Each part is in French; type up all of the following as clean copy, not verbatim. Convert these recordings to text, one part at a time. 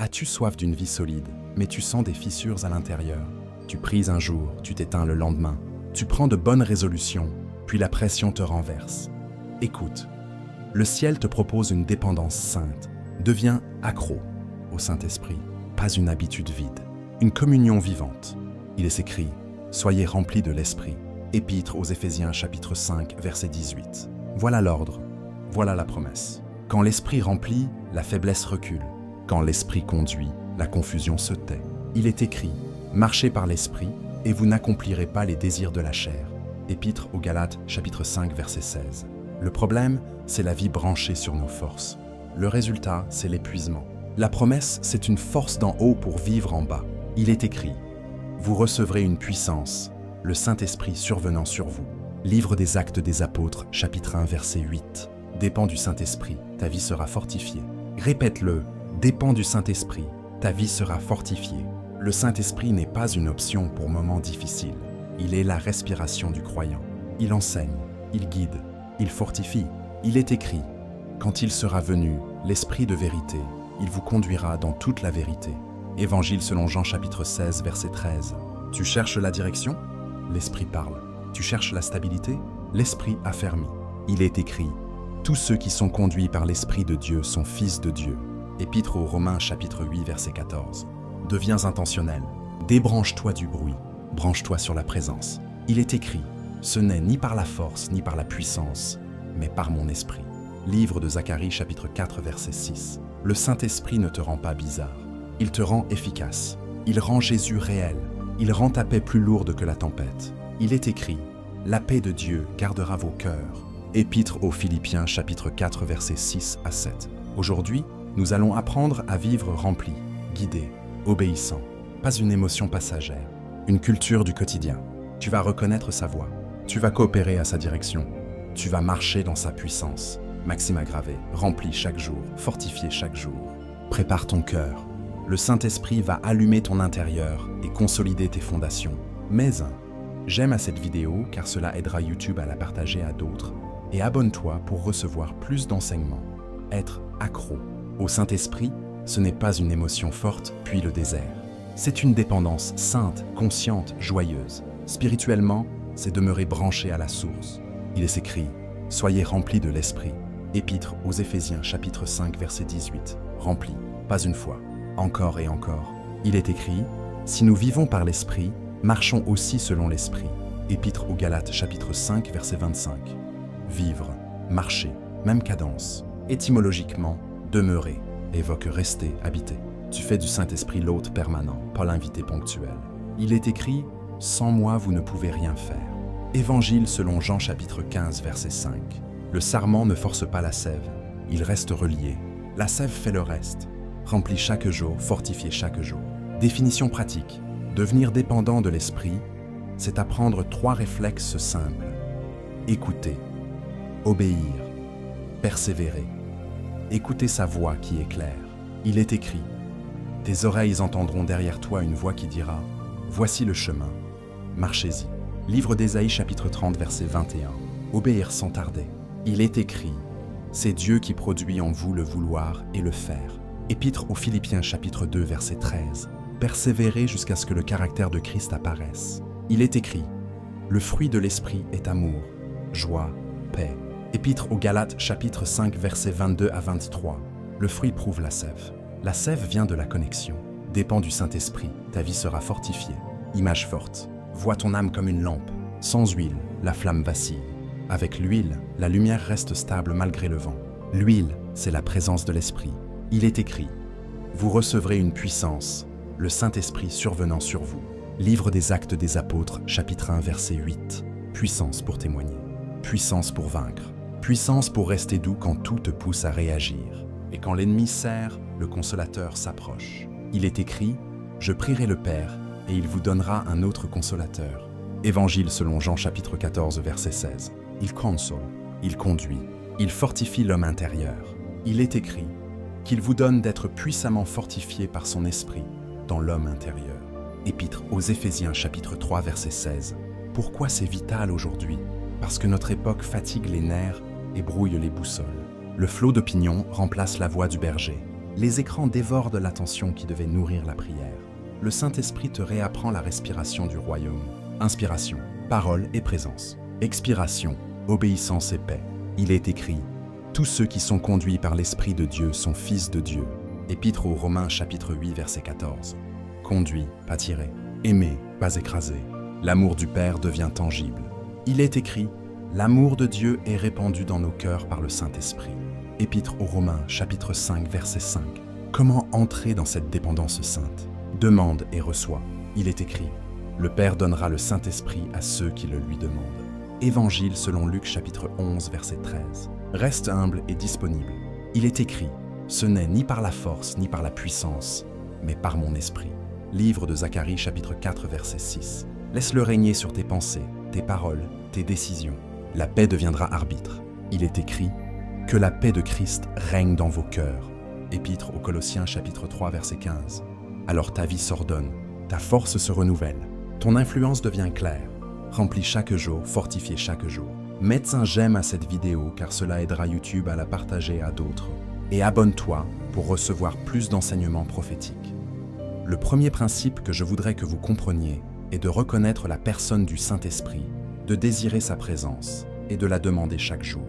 As-tu soif d'une vie solide, mais tu sens des fissures à l'intérieur? Tu pries un jour, tu t'éteins le lendemain. Tu prends de bonnes résolutions, puis la pression te renverse. Écoute, le ciel te propose une dépendance sainte. Deviens accro au Saint-Esprit, pas une habitude vide, une communion vivante. Il est écrit, soyez remplis de l'Esprit. Épître aux Éphésiens chapitre 5, verset 18. Voilà l'ordre, voilà la promesse. Quand l'Esprit remplit, la faiblesse recule. Quand l'Esprit conduit, la confusion se tait. Il est écrit, marchez par l'Esprit et vous n'accomplirez pas les désirs de la chair. Épître aux Galates chapitre 5, verset 16. Le problème, c'est la vie branchée sur nos forces. Le résultat, c'est l'épuisement. La promesse, c'est une force d'en haut pour vivre en bas. Il est écrit, vous recevrez une puissance, le Saint-Esprit survenant sur vous. Livre des Actes des Apôtres, chapitre 1, verset 8. Dépends du Saint-Esprit, ta vie sera fortifiée. Répète-le, dépends du Saint-Esprit, ta vie sera fortifiée. Le Saint-Esprit n'est pas une option pour moments difficiles. Il est la respiration du croyant. Il enseigne, il guide, il fortifie. Il est écrit, quand il sera venu, l'Esprit de vérité, il vous conduira dans toute la vérité. Évangile selon Jean chapitre 16, verset 13. Tu cherches la direction? L'Esprit parle. Tu cherches la stabilité? L'Esprit affermit. Il est écrit, tous ceux qui sont conduits par l'Esprit de Dieu sont fils de Dieu. Épître aux Romains chapitre 8, verset 14. Deviens intentionnel. Débranche-toi du bruit. Branche-toi sur la présence. Il est écrit, ce n'est ni par la force ni par la puissance, mais par mon esprit. Livre de Zacharie chapitre 4, verset 6. Le Saint-Esprit ne te rend pas bizarre. Il te rend efficace. Il rend Jésus réel. Il rend ta paix plus lourde que la tempête. Il est écrit, la paix de Dieu gardera vos cœurs. Épître aux Philippiens chapitre 4, versets 6 à 7. Aujourd'hui, nous allons apprendre à vivre rempli, guidé, obéissant. Pas une émotion passagère, une culture du quotidien. Tu vas reconnaître sa voix. Tu vas coopérer à sa direction. Tu vas marcher dans sa puissance. Maxime aggravé, rempli chaque jour, fortifié chaque jour. Prépare ton cœur. Le Saint-Esprit va allumer ton intérieur et consolider tes fondations. Mais j'aime à cette vidéo car cela aidera YouTube à la partager à d'autres. Et abonne-toi pour recevoir plus d'enseignements. Être accro au Saint-Esprit, ce n'est pas une émotion forte puis le désert. C'est une dépendance sainte, consciente, joyeuse. Spirituellement, c'est demeurer branché à la source. Il est écrit, soyez remplis de l'Esprit. Épître aux Éphésiens chapitre 5, verset 18. Remplis, pas une fois. Encore et encore. Il est écrit, si nous vivons par l'Esprit, marchons aussi selon l'Esprit. Épître aux Galates chapitre 5, verset 25. Vivre, marcher, même cadence. Étymologiquement, demeurer, évoque rester, habiter. Tu fais du Saint-Esprit l'hôte permanent, pas l'invité ponctuel. Il est écrit, sans moi vous ne pouvez rien faire. Évangile selon Jean chapitre 15, verset 5. Le sarment ne force pas la sève, il reste relié. La sève fait le reste. Remplis chaque jour, fortifié chaque jour. Définition pratique. Devenir dépendant de l'Esprit, c'est apprendre 3 réflexes simples. Écouter, obéir, persévérer. Écouter sa voix qui est claire. Il est écrit, tes oreilles entendront derrière toi une voix qui dira, voici le chemin, marchez-y. Livre d'Ésaïe chapitre 30, verset 21. Obéir sans tarder. Il est écrit, c'est Dieu qui produit en vous le vouloir et le faire. Épître aux Philippiens chapitre 2, verset 13. Persévérer jusqu'à ce que le caractère de Christ apparaisse. Il est écrit, le fruit de l'Esprit est amour, joie, paix. Épître aux Galates chapitre 5, verset 22 à 23. Le fruit prouve la sève. La sève vient de la connexion. Dépend du Saint-Esprit, ta vie sera fortifiée. Image forte. Vois ton âme comme une lampe. Sans huile, la flamme vacille. Avec l'huile, la lumière reste stable malgré le vent. L'huile, c'est la présence de l'Esprit. Il est écrit, vous recevrez une puissance, le Saint-Esprit survenant sur vous. Livre des Actes des Apôtres, chapitre 1, verset 8. Puissance pour témoigner. Puissance pour vaincre. Puissance pour rester doux quand tout te pousse à réagir. Et quand l'ennemi serre, le consolateur s'approche. Il est écrit, je prierai le Père, et il vous donnera un autre consolateur. Évangile selon Jean chapitre 14, verset 16. Il console, il conduit, il fortifie l'homme intérieur. Il est écrit, qu'il vous donne d'être puissamment fortifié par son esprit dans l'homme intérieur. Épître aux Éphésiens chapitre 3, verset 16. Pourquoi c'est vital aujourd'hui? Parce que notre époque fatigue les nerfs et brouille les boussoles. Le flot d'opinion remplace la voix du berger. Les écrans dévorent de l'attention qui devait nourrir la prière. Le Saint-Esprit te réapprend la respiration du royaume. Inspiration, parole et présence. Expiration, obéissance et paix. Il est écrit « Tous ceux qui sont conduits par l'Esprit de Dieu sont fils de Dieu ». Épître aux Romains chapitre 8 verset 14. Conduit, pas tiré. Aimé, pas écrasé. L'amour du Père devient tangible. Il est écrit « L'amour de Dieu est répandu dans nos cœurs par le Saint-Esprit ». Épître aux Romains chapitre 5 verset 5. Comment entrer dans cette dépendance sainte? Demande et reçois. Il est écrit « Le Père donnera le Saint-Esprit à ceux qui le lui demandent ». Évangile selon Luc chapitre 11 verset 13. Reste humble et disponible. Il est écrit « Ce n'est ni par la force ni par la puissance, mais par mon esprit ». Livre de Zacharie chapitre 4 verset 6. Laisse-le régner sur tes pensées, tes paroles, tes décisions. La paix deviendra arbitre. Il est écrit « Que la paix de Christ règne dans vos cœurs ». Épître aux Colossiens chapitre 3 verset 15. Alors ta vie s'ordonne, ta force se renouvelle, ton influence devient claire. Remplis chaque jour, fortifie chaque jour. Mets un j'aime à cette vidéo car cela aidera YouTube à la partager à d'autres. Et abonne-toi pour recevoir plus d'enseignements prophétiques. Le premier principe que je voudrais que vous compreniez est de reconnaître la personne du Saint-Esprit, de désirer sa présence et de la demander chaque jour.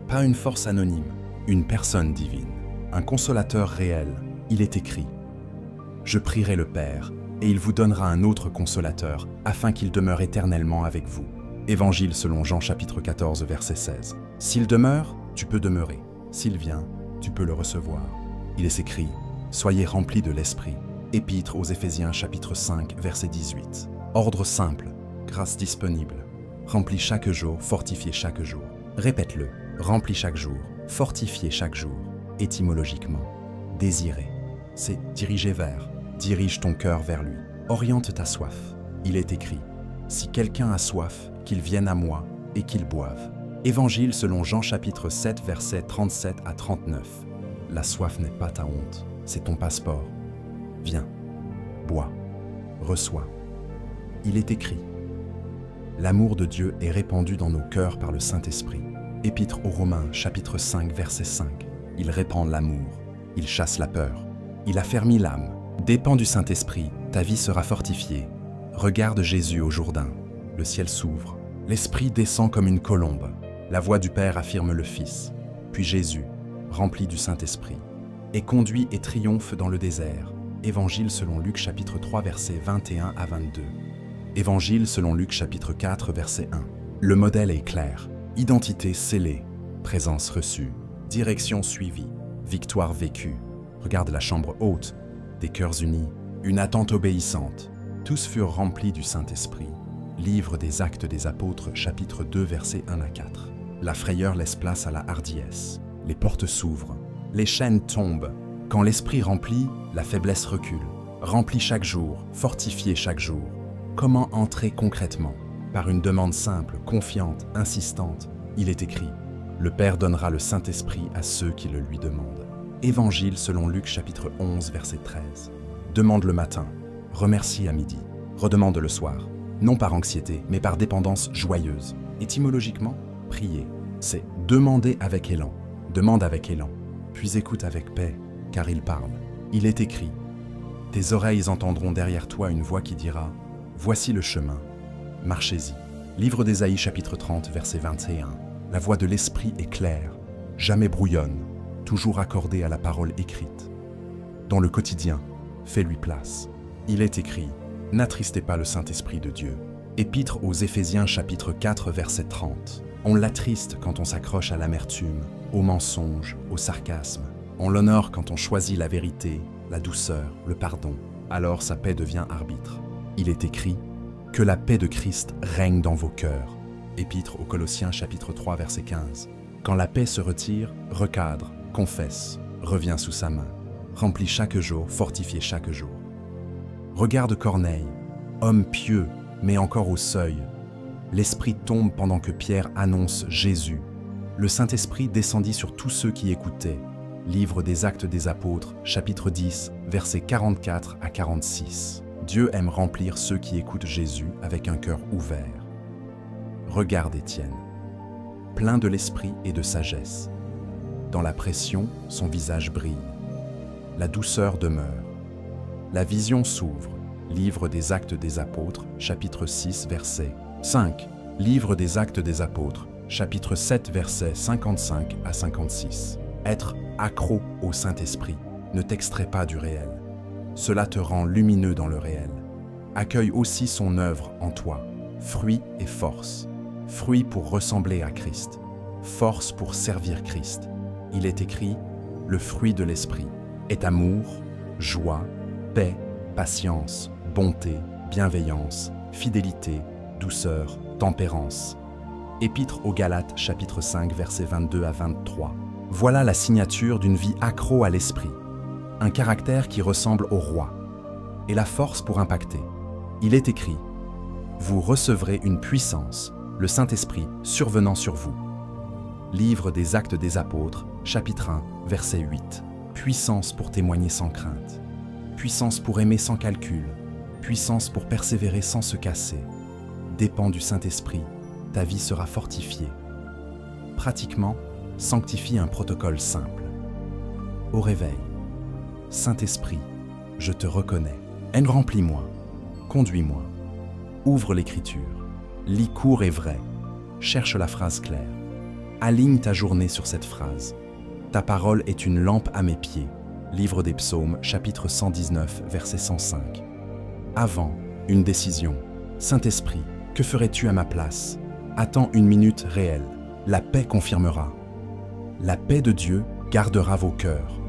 Pas une force anonyme, une personne divine, un consolateur réel. Il est écrit « Je prierai le Père, et il vous donnera un autre consolateur, afin qu'il demeure éternellement avec vous. » Évangile selon Jean chapitre 14 verset 16. S'il demeure, tu peux demeurer. S'il vient, tu peux le recevoir. Il est écrit « Soyez remplis de l'Esprit ». Épître aux Éphésiens chapitre 5 verset 18. Ordre simple, grâce disponible. Remplis chaque jour, fortifiez chaque jour. Répète-le, remplis chaque jour, fortifiez chaque jour. Étymologiquement, désirer, c'est diriger vers. Dirige ton cœur vers lui. Oriente ta soif. Il est écrit « Si quelqu'un a soif, qu'il vienne à moi et qu'il boive. » Évangile selon Jean chapitre 7 versets 37 à 39. La soif n'est pas ta honte, c'est ton passeport. Viens, bois, reçois. Il est écrit « L'amour de Dieu est répandu dans nos cœurs par le Saint-Esprit. » Épître aux Romains chapitre 5 verset 5. Il répand l'amour, il chasse la peur, il affermit l'âme. Dépends du Saint-Esprit, ta vie sera fortifiée. Regarde Jésus au Jourdain. Le ciel s'ouvre. L'Esprit descend comme une colombe. La voix du Père affirme le Fils. Puis Jésus, rempli du Saint-Esprit, est conduit et triomphe dans le désert. Évangile selon Luc chapitre 3 versets 21 à 22. Évangile selon Luc chapitre 4 verset 1. Le modèle est clair. Identité scellée. Présence reçue. Direction suivie. Victoire vécue. Regarde la chambre haute. Des cœurs unis, une attente obéissante. Tous furent remplis du Saint-Esprit. Livre des Actes des Apôtres, chapitre 2, versets 1 à 4. La frayeur laisse place à la hardiesse. Les portes s'ouvrent. Les chaînes tombent. Quand l'Esprit remplit, la faiblesse recule. Remplis chaque jour, fortifiez chaque jour. Comment entrer concrètement? Par une demande simple, confiante, insistante. Il est écrit « Le Père donnera le Saint-Esprit à ceux qui le lui demandent. » Évangile selon Luc chapitre 11 verset 13. Demande le matin, remercie à midi, redemande le soir, non par anxiété, mais par dépendance joyeuse. Étymologiquement, prier, c'est demander avec élan. Demande avec élan, puis écoute avec paix, car il parle. Il est écrit, tes oreilles entendront derrière toi une voix qui dira, voici le chemin, marchez-y. Livre d'Ésaïe chapitre 30 verset 21. La voix de l'Esprit est claire, jamais brouillonne, toujours accordé à la parole écrite. Dans le quotidien, fais-lui place. Il est écrit « N'attristez pas le Saint-Esprit de Dieu ». Épître aux Éphésiens chapitre 4 verset 30. On l'attriste quand on s'accroche à l'amertume, au mensonge, au sarcasme. On l'honore quand on choisit la vérité, la douceur, le pardon. Alors sa paix devient arbitre. Il est écrit « Que la paix de Christ règne dans vos cœurs ». Épître aux Colossiens chapitre 3 verset 15. Quand la paix se retire, recadre, confesse, reviens sous sa main. Remplis chaque jour, fortifiez chaque jour. Regarde Corneille, homme pieux, mais encore au seuil. L'Esprit tombe pendant que Pierre annonce Jésus. Le Saint-Esprit descendit sur tous ceux qui écoutaient. Livre des Actes des Apôtres, chapitre 10, versets 44 à 46. Dieu aime remplir ceux qui écoutent Jésus avec un cœur ouvert. Regarde Étienne, plein de l'esprit et de sagesse. Dans la pression, son visage brille. la douceur demeure. La vision s'ouvre. Livre des Actes des Apôtres, chapitre 6, verset 5. Livre des Actes des Apôtres, chapitre 7, versets 55 à 56. Être accro au Saint-Esprit ne t'extrait pas du réel. Cela te rend lumineux dans le réel. Accueille aussi son œuvre en toi, fruit et force. Fruit pour ressembler à Christ, force pour servir Christ. Il est écrit, le fruit de l'Esprit est amour, joie, paix, patience, bonté, bienveillance, fidélité, douceur, tempérance. Épître aux Galates, chapitre 5, versets 22 à 23. Voilà la signature d'une vie accro à l'esprit, un caractère qui ressemble au roi, et la force pour impacter. Il est écrit, vous recevrez une puissance, le Saint-Esprit survenant sur vous. Livre des Actes des Apôtres, chapitre 1, verset 8. Puissance pour témoigner sans crainte. Puissance pour aimer sans calcul. Puissance pour persévérer sans se casser. Dépend du Saint-Esprit, ta vie sera fortifiée. Pratiquement, sanctifie un protocole simple. Au réveil, Saint-Esprit, je te reconnais. Remplis-moi, conduis-moi. Ouvre l'Écriture, lis court et vrai, cherche la phrase claire. Aligne ta journée sur cette phrase. Ta parole est une lampe à mes pieds. Livre des Psaumes, chapitre 119, verset 105. Avant, une décision. Saint-Esprit, que ferais-tu à ma place? Attends une minute réelle. La paix confirmera. La paix de Dieu gardera vos cœurs.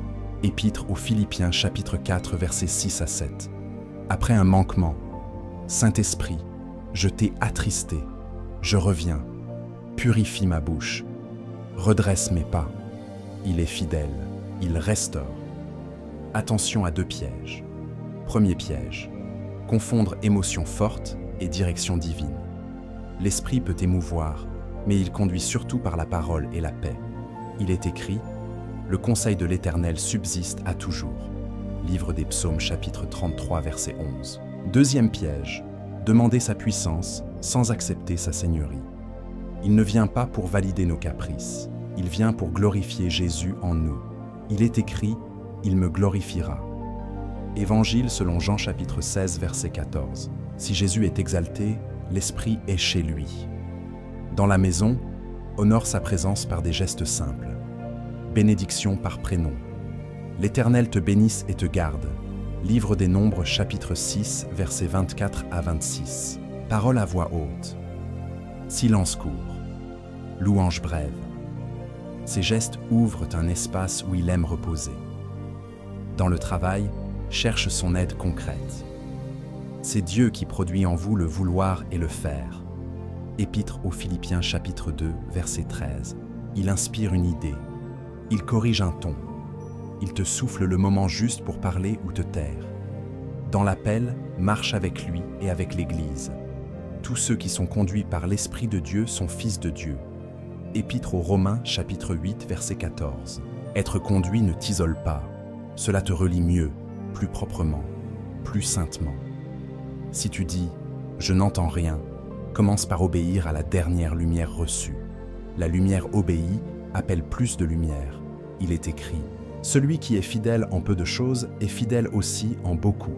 Épître aux Philippiens, chapitre 4, versets 6 à 7. Après un manquement, Saint-Esprit, je t'ai attristé. Je reviens. Purifie ma bouche. Redresse mes pas. Il est fidèle. Il restaure. Attention à deux pièges. Premier piège. Confondre émotion forte et direction divine. L'esprit peut émouvoir, mais il conduit surtout par la parole et la paix. Il est écrit, le conseil de l'Éternel subsiste à toujours. Livre des Psaumes, chapitre 33, verset 11. Deuxième piège. Demander sa puissance sans accepter sa seigneurie. Il ne vient pas pour valider nos caprices. Il vient pour glorifier Jésus en nous. Il est écrit, il me glorifiera. Évangile selon Jean chapitre 16, verset 14. Si Jésus est exalté, l'Esprit est chez lui. Dans la maison, honore sa présence par des gestes simples. Bénédiction par prénom. L'Éternel te bénisse et te garde. Livre des Nombres chapitre 6, versets 24 à 26. Parole à voix haute. Silence court. Louange brève. Ces gestes ouvrent un espace où il aime reposer. Dans le travail, cherche son aide concrète. C'est Dieu qui produit en vous le vouloir et le faire. Épître aux Philippiens chapitre 2, verset 13. Il inspire une idée. Il corrige un ton. Il te souffle le moment juste pour parler ou te taire. Dans l'appel, marche avec lui et avec l'Église. Tous ceux qui sont conduits par l'Esprit de Dieu sont fils de Dieu. Épître aux Romains chapitre 8, verset 14. Être conduit ne t'isole pas. Cela te relie mieux, plus proprement, plus saintement. Si tu dis « je n'entends rien », commence par obéir à la dernière lumière reçue. La lumière obéie appelle plus de lumière. Il est écrit « Celui qui est fidèle en peu de choses est fidèle aussi en beaucoup ».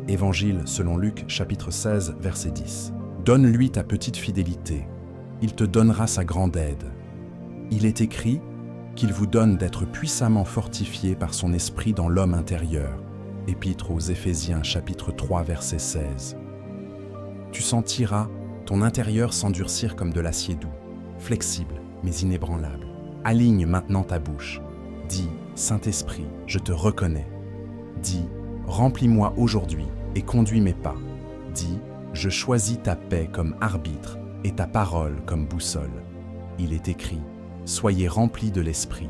Évangile selon Luc chapitre 16, verset 10. Donne-lui ta petite fidélité. Il te donnera sa grande aide. Il est écrit qu'il vous donne d'être puissamment fortifié par son esprit dans l'homme intérieur. Épître aux Éphésiens chapitre 3, verset 16. Tu sentiras ton intérieur s'endurcir comme de l'acier doux, flexible mais inébranlable. Aligne maintenant ta bouche. Dis, Saint-Esprit, je te reconnais. Dis, remplis-moi aujourd'hui et conduis mes pas. Dis, je choisis ta paix comme arbitre et ta parole comme boussole. Il est écrit, soyez remplis de l'Esprit.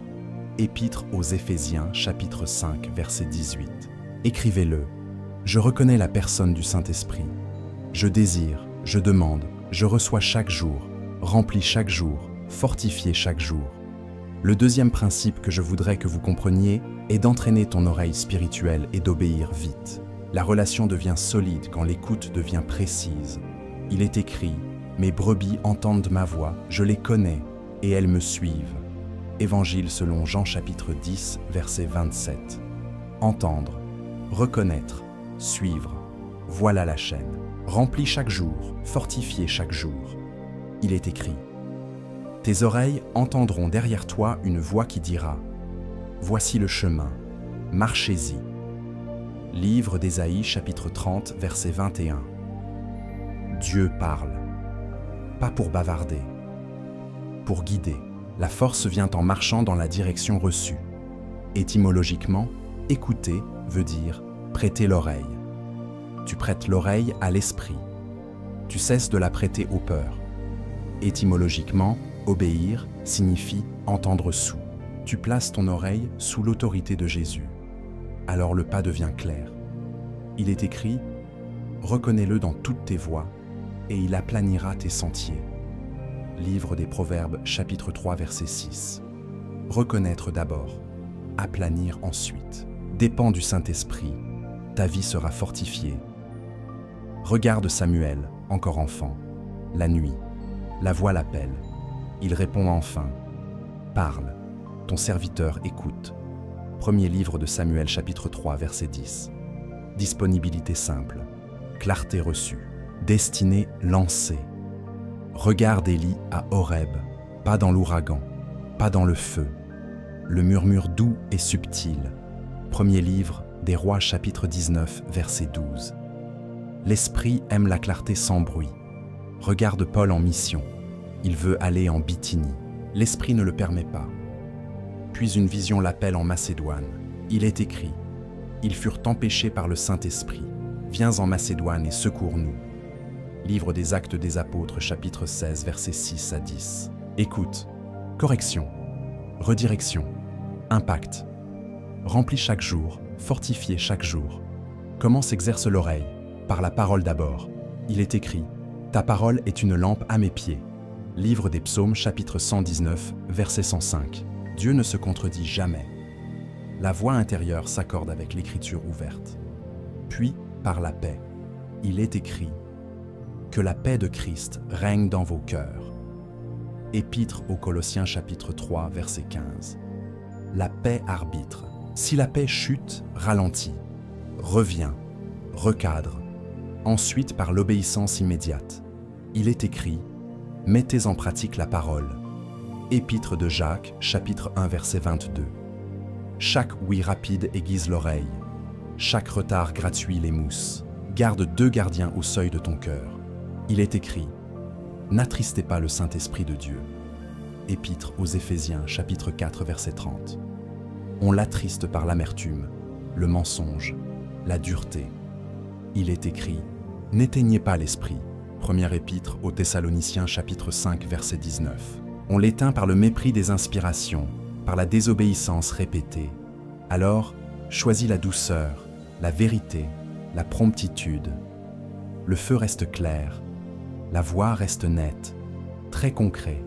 Épître aux Éphésiens, chapitre 5, verset 18. Écrivez-le. Je reconnais la personne du Saint-Esprit. Je désire, je demande, je reçois chaque jour, remplis chaque jour, fortifié chaque jour. Le deuxième principe que je voudrais que vous compreniez est d'entraîner ton oreille spirituelle et d'obéir vite. La relation devient solide quand l'écoute devient précise. Il est écrit, mes brebis entendent ma voix, je les connais, et elles me suivent. Évangile selon Jean chapitre 10, verset 27. entendre, reconnaître, suivre. Voilà la chaîne. Remplis chaque jour, fortifiez chaque jour. Il est écrit. Tes oreilles entendront derrière toi une voix qui dira « Voici le chemin, marchez-y ». Livre d'Ésaïe, chapitre 30, verset 21. Dieu parle, pas pour bavarder, pour guider. La force vient en marchant dans la direction reçue. Étymologiquement, écouter veut dire prêter l'oreille. Tu prêtes l'oreille à l'esprit. Tu cesses de la prêter aux peurs. Étymologiquement, obéir signifie entendre sous. Tu places ton oreille sous l'autorité de Jésus. Alors le pas devient clair. Il est écrit « Reconnais-le dans toutes tes voies, et il aplanira tes sentiers ». Livre des Proverbes, chapitre 3, verset 6. Reconnaître d'abord, aplanir ensuite. Dépend du Saint-Esprit, ta vie sera fortifiée. Regarde Samuel, encore enfant, la nuit. La voix l'appelle. Il répond enfin. Parle, ton serviteur écoute. Premier livre de Samuel, chapitre 3, verset 10. Disponibilité simple, clarté reçue, destinée lancée. Regard d'Élie à Horeb, pas dans l'ouragan, pas dans le feu. Le murmure doux et subtil. Premier livre des Rois, chapitre 19, verset 12. L'Esprit aime la clarté sans bruit. Regarde Paul en mission. Il veut aller en Bithynie. L'Esprit ne le permet pas. Puis une vision l'appelle en Macédoine. Il est écrit « Ils furent empêchés par le Saint-Esprit. Viens en Macédoine et secours-nous. » Livre des Actes des Apôtres, chapitre 16, versets 6 à 10. Écoute, correction, redirection, impact. Remplis chaque jour, fortifiez chaque jour. Comment s'exerce l'oreille? Par la parole d'abord. Il est écrit « Ta parole est une lampe à mes pieds. » Livre des Psaumes, chapitre 119, verset 105. Dieu ne se contredit jamais. La voix intérieure s'accorde avec l'écriture ouverte. Puis, par la paix, il est écrit « Que la paix de Christ règne dans vos cœurs. » Épître aux Colossiens, chapitre 3, verset 15. La paix arbitre. Si la paix chute, ralentit, revient, recadre. Ensuite, par l'obéissance immédiate. Il est écrit « Mettez en pratique la parole. » Épître de Jacques, chapitre 1, verset 22. Chaque oui rapide aiguise l'oreille. Chaque retard gratuit l'émousse. Garde 2 gardiens au seuil de ton cœur. Il est écrit « N'attristez pas le Saint-Esprit de Dieu. » Épître aux Éphésiens, chapitre 4, verset 30. On l'attriste par l'amertume, le mensonge, la dureté. Il est écrit « N'éteignez pas l'esprit. » Première épître aux Thessaloniciens, chapitre 5, verset 19. On l'éteint par le mépris des inspirations, par la désobéissance répétée. Alors, choisis la douceur, la vérité, la promptitude. Le feu reste clair, la voix reste nette, très concret.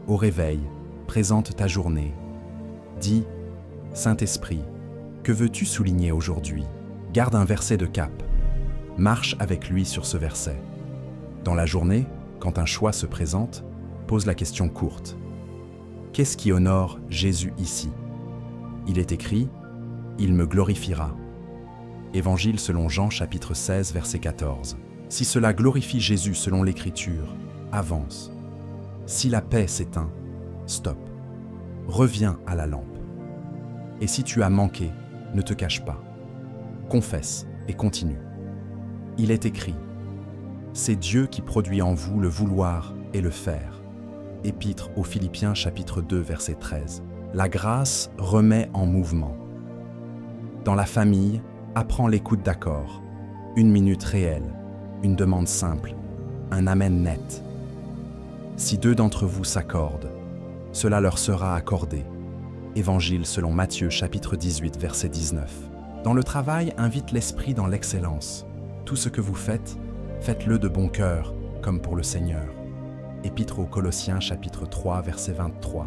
Au réveil, présente ta journée. Dis, Saint-Esprit, que veux-tu souligner aujourd'hui? Garde un verset de cap. Marche avec lui sur ce verset. Dans la journée, quand un choix se présente, pose la question courte. Qu'est-ce qui honore Jésus ici? Il est écrit « Il me glorifiera ». Évangile selon Jean chapitre 16 verset 14. Si cela glorifie Jésus selon l'Écriture, avance. Si la paix s'éteint, stop. Reviens à la lampe. Et si tu as manqué, ne te cache pas. Confesse et continue. Il est écrit « C'est Dieu qui produit en vous le vouloir et le faire ». Épître aux Philippiens chapitre 2 verset 13. La grâce remet en mouvement. Dans la famille, apprends l'écoute d'accord. Une minute réelle, une demande simple, un amen net. Si 2 d'entre vous s'accordent, cela leur sera accordé. Évangile selon Matthieu chapitre 18 verset 19. Dans le travail, invite l'esprit dans l'excellence. Tout ce que vous faites, faites-le de bon cœur, comme pour le Seigneur. Épître aux Colossiens chapitre 3 verset 23.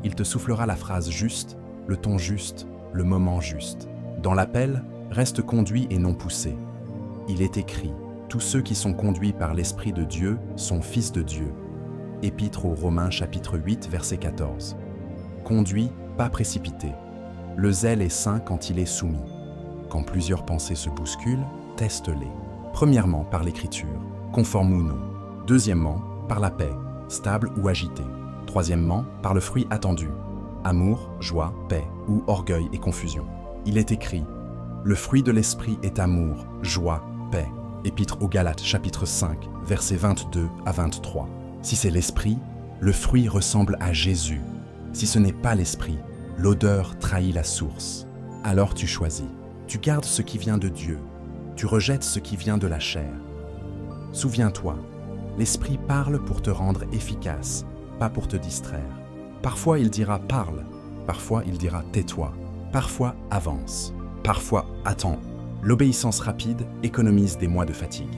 Il te soufflera la phrase juste, le ton juste, le moment juste. Dans l'appel, reste conduit et non poussé. Il est écrit « Tous ceux qui sont conduits par l'Esprit de Dieu sont fils de Dieu ». Épître aux Romains chapitre 8 verset 14. Conduit, pas précipité. Le zèle est sain quand il est soumis. Quand plusieurs pensées se bousculent, teste-les. Premièrement, par l'écriture, conforme ou non. Deuxièmement, par la paix, stable ou agitée. Troisièmement, par le fruit attendu, amour, joie, paix ou orgueil et confusion. Il est écrit, le fruit de l'esprit est amour, joie, paix. Épître aux Galates, chapitre 5, versets 22 à 23. Si c'est l'esprit, le fruit ressemble à Jésus. Si ce n'est pas l'esprit, l'odeur trahit la source. Alors tu choisis. Tu gardes ce qui vient de Dieu. Tu rejettes ce qui vient de la chair. Souviens-toi, l'esprit parle pour te rendre efficace, pas pour te distraire. Parfois il dira parle, parfois il dira tais-toi, parfois avance, parfois attends. L'obéissance rapide économise des mois de fatigue.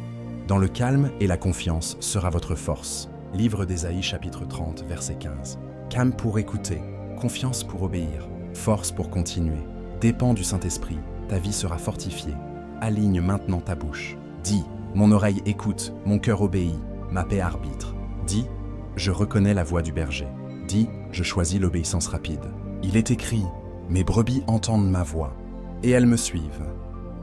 Dans le calme et la confiance sera votre force. Livre d'Ésaïe chapitre 30 verset 15. Calme pour écouter, confiance pour obéir, force pour continuer. Dépends du Saint-Esprit, ta vie sera fortifiée. Aligne maintenant ta bouche. Dis, mon oreille écoute, mon cœur obéit, ma paix arbitre. Dis, je reconnais la voix du berger. Dis, je choisis l'obéissance rapide. Il est écrit, mes brebis entendent ma voix, et elles me suivent.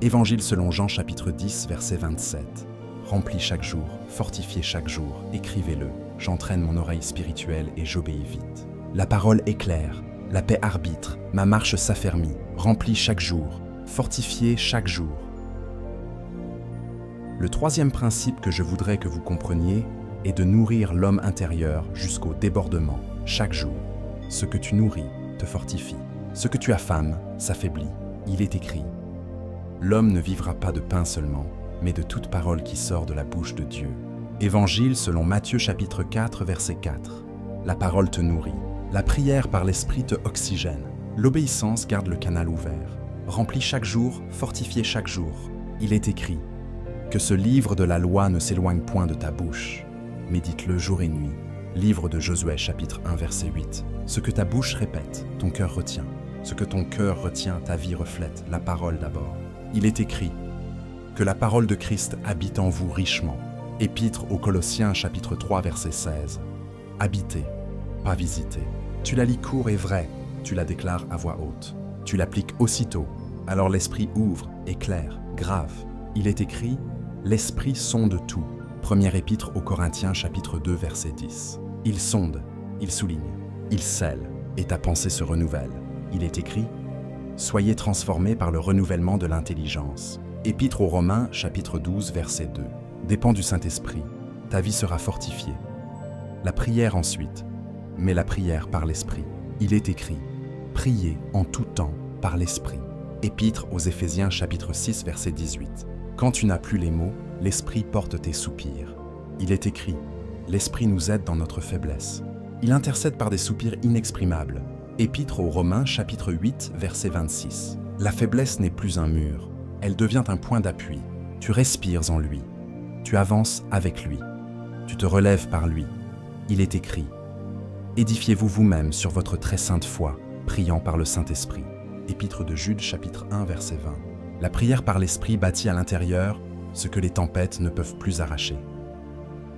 Évangile selon Jean chapitre 10 verset 27. Remplis chaque jour, fortifiez chaque jour, écrivez-le. J'entraîne mon oreille spirituelle et j'obéis vite. La parole est claire, la paix arbitre, ma marche s'affermit. Remplis chaque jour, fortifiez chaque jour. Le troisième principe que je voudrais que vous compreniez est de nourrir l'homme intérieur jusqu'au débordement, chaque jour. Ce que tu nourris te fortifie. Ce que tu affames s'affaiblit. Il est écrit. L'homme ne vivra pas de pain seulement, mais de toute parole qui sort de la bouche de Dieu. Évangile selon Matthieu chapitre 4 verset 4. La parole te nourrit. La prière par l'esprit te oxygène. L'obéissance garde le canal ouvert. Remplis chaque jour, fortifiez chaque jour. Il est écrit. Que ce livre de la loi ne s'éloigne point de ta bouche. Médite-le jour et nuit. Livre de Josué chapitre 1 verset 8. Ce que ta bouche répète, ton cœur retient. Ce que ton cœur retient, ta vie reflète, la parole d'abord. Il est écrit. Que la parole de Christ habite en vous richement. Épître aux Colossiens chapitre 3 verset 16. Habiter, pas visiter. Tu la lis court et vrai, tu la déclares à voix haute. Tu l'appliques aussitôt, alors l'esprit ouvre, éclaire, grave. Il est écrit, l'esprit sonde tout. Première épître aux Corinthiens chapitre 2 verset 10. Il sonde, il souligne, il scelle, et ta pensée se renouvelle. Il est écrit, soyez transformés par le renouvellement de l'intelligence. Épître aux Romains chapitre 12 verset 2. Dépend du Saint-Esprit, ta vie sera fortifiée. La prière ensuite, mais la prière par l'Esprit. Il est écrit, priez en tout temps par l'Esprit. Épître aux Éphésiens chapitre 6 verset 18. Quand tu n'as plus les mots, l'Esprit porte tes soupirs. Il est écrit, l'Esprit nous aide dans notre faiblesse. Il intercède par des soupirs inexprimables. Épître aux Romains chapitre 8 verset 26. La faiblesse n'est plus un mur, elle devient un point d'appui. Tu respires en lui. Tu avances avec lui. Tu te relèves par lui. Il est écrit. Édifiez-vous vous-même sur votre très sainte foi, priant par le Saint-Esprit. Épître de Jude, chapitre 1, verset 20. La prière par l'Esprit bâtit à l'intérieur ce que les tempêtes ne peuvent plus arracher.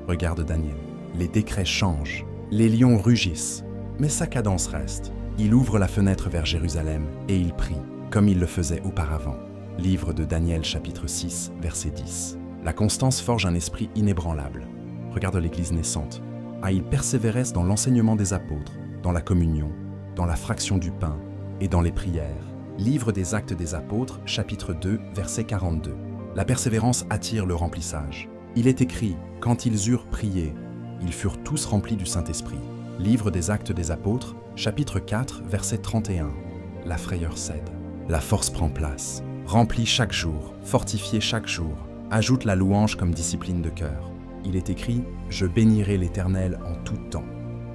Regarde Daniel. Les décrets changent, les lions rugissent, mais sa cadence reste. Il ouvre la fenêtre vers Jérusalem et il prie, comme il le faisait auparavant. Livre de Daniel, chapitre 6, verset 10. La constance forge un esprit inébranlable. Regarde l'Église naissante. Ah, ils persévéraient dans l'enseignement des apôtres, dans la communion, dans la fraction du pain et dans les prières. Livre des Actes des Apôtres, chapitre 2, verset 42. La persévérance attire le remplissage. Il est écrit, quand ils eurent prié, ils furent tous remplis du Saint-Esprit. Livre des Actes des Apôtres, chapitre 4, verset 31. La frayeur cède. La force prend place. Remplis chaque jour, fortifiez chaque jour. Ajoute la louange comme discipline de cœur. Il est écrit « Je bénirai l'Éternel en tout temps ».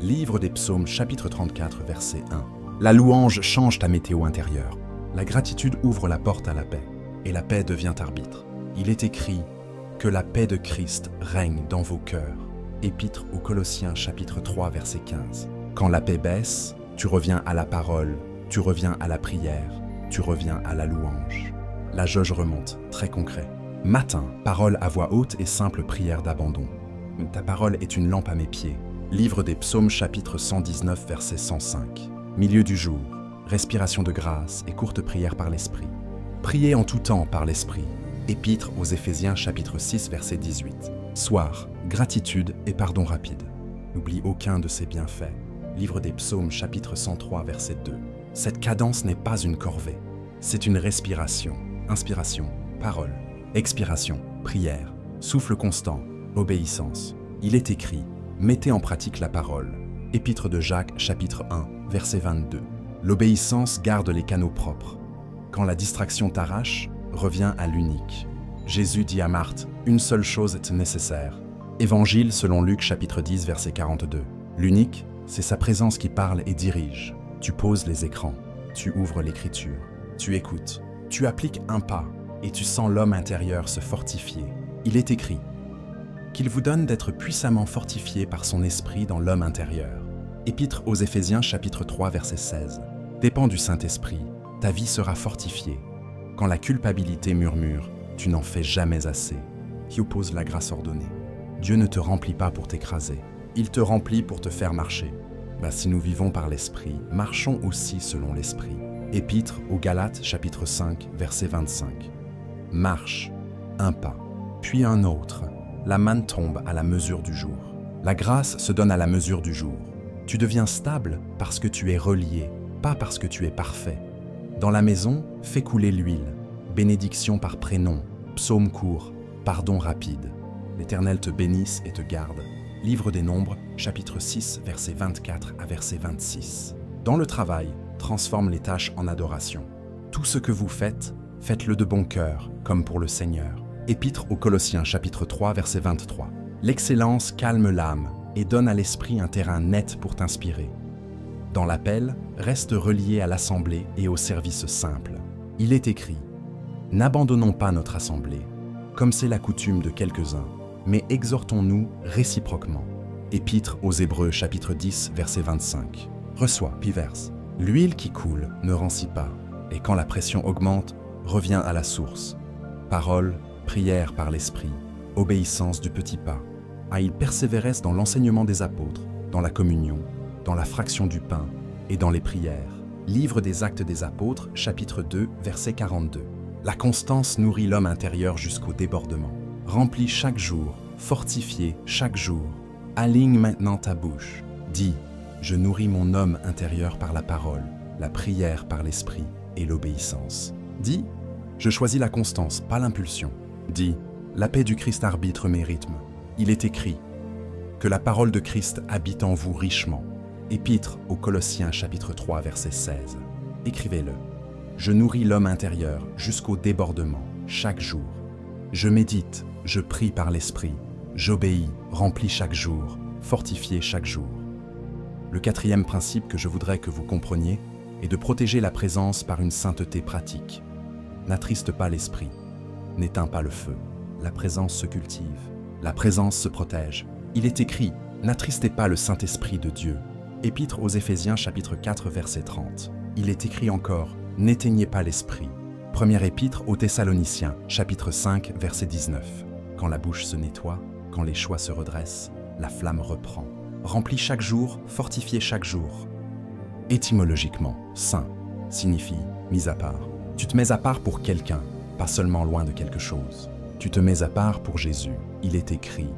Livre des Psaumes, chapitre 34, verset 1. La louange change ta météo intérieure. La gratitude ouvre la porte à la paix, et la paix devient arbitre. Il est écrit « Que la paix de Christ règne dans vos cœurs ». Épître aux Colossiens, chapitre 3, verset 15. Quand la paix baisse, tu reviens à la parole, tu reviens à la prière, tu reviens à la louange. La jauge remonte, très concret. Matin, parole à voix haute et simple prière d'abandon. Ta parole est une lampe à mes pieds. Livre des Psaumes, chapitre 119, verset 105. Milieu du jour, respiration de grâce et courte prière par l'Esprit. Priez en tout temps par l'Esprit. Épître aux Éphésiens chapitre 6 verset 18. Soir, gratitude et pardon rapide. N'oublie aucun de ses bienfaits. Livre des Psaumes chapitre 103 verset 2. Cette cadence n'est pas une corvée, c'est une respiration. Inspiration, parole. Expiration, prière. Souffle constant, obéissance. Il est écrit, mettez en pratique la parole. Épître de Jacques chapitre 1 verset 22. L'obéissance garde les canaux propres. Quand la distraction t'arrache, reviens à l'unique. Jésus dit à Marthe, une seule chose est nécessaire. Évangile selon Luc chapitre 10 verset 42. L'unique, c'est sa présence qui parle et dirige. Tu poses les écrans, tu ouvres l'écriture, tu écoutes, tu appliques un pas et tu sens l'homme intérieur se fortifier. Il est écrit qu'il vous donne d'être puissamment fortifié par son esprit dans l'homme intérieur. Épître aux Éphésiens chapitre 3 verset 16. Dépends du Saint-Esprit, ta vie sera fortifiée. Quand la culpabilité murmure, tu n'en fais jamais assez. Qui oppose la grâce ordonnée. Dieu ne te remplit pas pour t'écraser, il te remplit pour te faire marcher. Si nous vivons par l'Esprit, marchons aussi selon l'Esprit. Épître aux Galates chapitre 5 verset 25. Marche, un pas, puis un autre. La manne tombe à la mesure du jour. La grâce se donne à la mesure du jour. Tu deviens stable parce que tu es relié, pas parce que tu es parfait. Dans la maison, fais couler l'huile. Bénédiction par prénom, psaume court, pardon rapide. L'Éternel te bénisse et te garde. Livre des Nombres, chapitre 6, verset 24 à verset 26. Dans le travail, transforme les tâches en adoration. Tout ce que vous faites, faites-le de bon cœur, comme pour le Seigneur. Épître aux Colossiens, chapitre 3, verset 23. L'excellence calme l'âme et donne à l'esprit un terrain net pour t'inspirer. Dans l'appel, reste relié à l'assemblée et au service simple. Il est écrit « N'abandonnons pas notre assemblée, comme c'est la coutume de quelques-uns, mais exhortons-nous réciproquement. » Épître aux Hébreux, chapitre 10, verset 25. Reçois, puis verse. L'huile qui coule ne rancit pas, et quand la pression augmente, reviens à la source. Parole, prière par l'Esprit, obéissance du petit pas. Ils persévéraient dans l'enseignement des apôtres, dans la communion, dans la fraction du pain et dans les prières. Livre des Actes des Apôtres, chapitre 2, verset 42. La constance nourrit l'homme intérieur jusqu'au débordement. Remplis chaque jour, fortifie chaque jour. Aligne maintenant ta bouche. Dis, je nourris mon homme intérieur par la parole, la prière par l'esprit et l'obéissance. Dis, je choisis la constance, pas l'impulsion. Dis, la paix du Christ arbitre mes rythmes. Il est écrit, que la parole de Christ habite en vous richement. Épître aux Colossiens chapitre 3 verset 16. Écrivez-le. Je nourris l'homme intérieur jusqu'au débordement, chaque jour. Je médite, je prie par l'esprit. J'obéis, remplis chaque jour, fortifié chaque jour. Le quatrième principe que je voudrais que vous compreniez est de protéger la présence par une sainteté pratique. N'attriste pas l'esprit, n'éteins pas le feu. La présence se cultive, la présence se protège. Il est écrit, n'attristez pas le Saint-Esprit de Dieu. Épître aux Éphésiens chapitre 4 verset 30. Il est écrit encore, n'éteignez pas l'esprit. Première épître aux Thessaloniciens chapitre 5 verset 19. Quand la bouche se nettoie, quand les choix se redressent, la flamme reprend. Remplis chaque jour, fortifiez chaque jour. Étymologiquement, saint signifie mis à part. Tu te mets à part pour quelqu'un, pas seulement loin de quelque chose. Tu te mets à part pour Jésus. Il est écrit,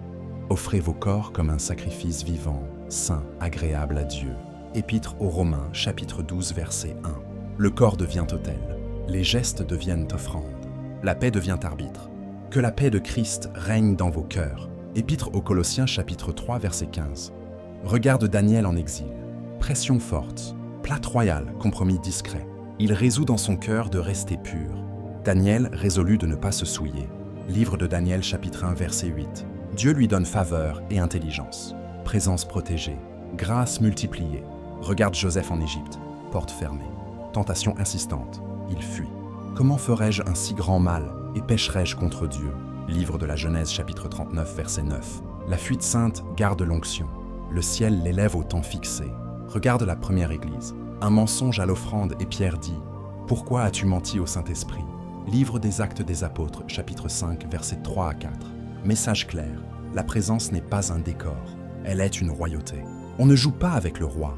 offrez vos corps comme un sacrifice vivant, saint, agréable à Dieu. Épître aux Romains, chapitre 12, verset 1. Le corps devient autel, les gestes deviennent offrandes, la paix devient arbitre. Que la paix de Christ règne dans vos cœurs. Épître aux Colossiens, chapitre 3, verset 15. Regarde Daniel en exil. Pression forte, plate royale, compromis discret. Il résout dans son cœur de rester pur. Daniel résolut de ne pas se souiller. Livre de Daniel, chapitre 1, verset 8. Dieu lui donne faveur et intelligence. Présence protégée, grâce multipliée. Regarde Joseph en Égypte, porte fermée. Tentation insistante, il fuit. Comment ferais-je un si grand mal et pécherais-je contre Dieu? Livre de la Genèse, chapitre 39, verset 9. La fuite sainte garde l'onction. Le ciel l'élève au temps fixé. Regarde la première église. Un mensonge à l'offrande et Pierre dit « Pourquoi as-tu menti au Saint-Esprit » Livre des Actes des Apôtres, chapitre 5, versets 3 à 4. Message clair, la présence n'est pas un décor, elle est une royauté. On ne joue pas avec le roi.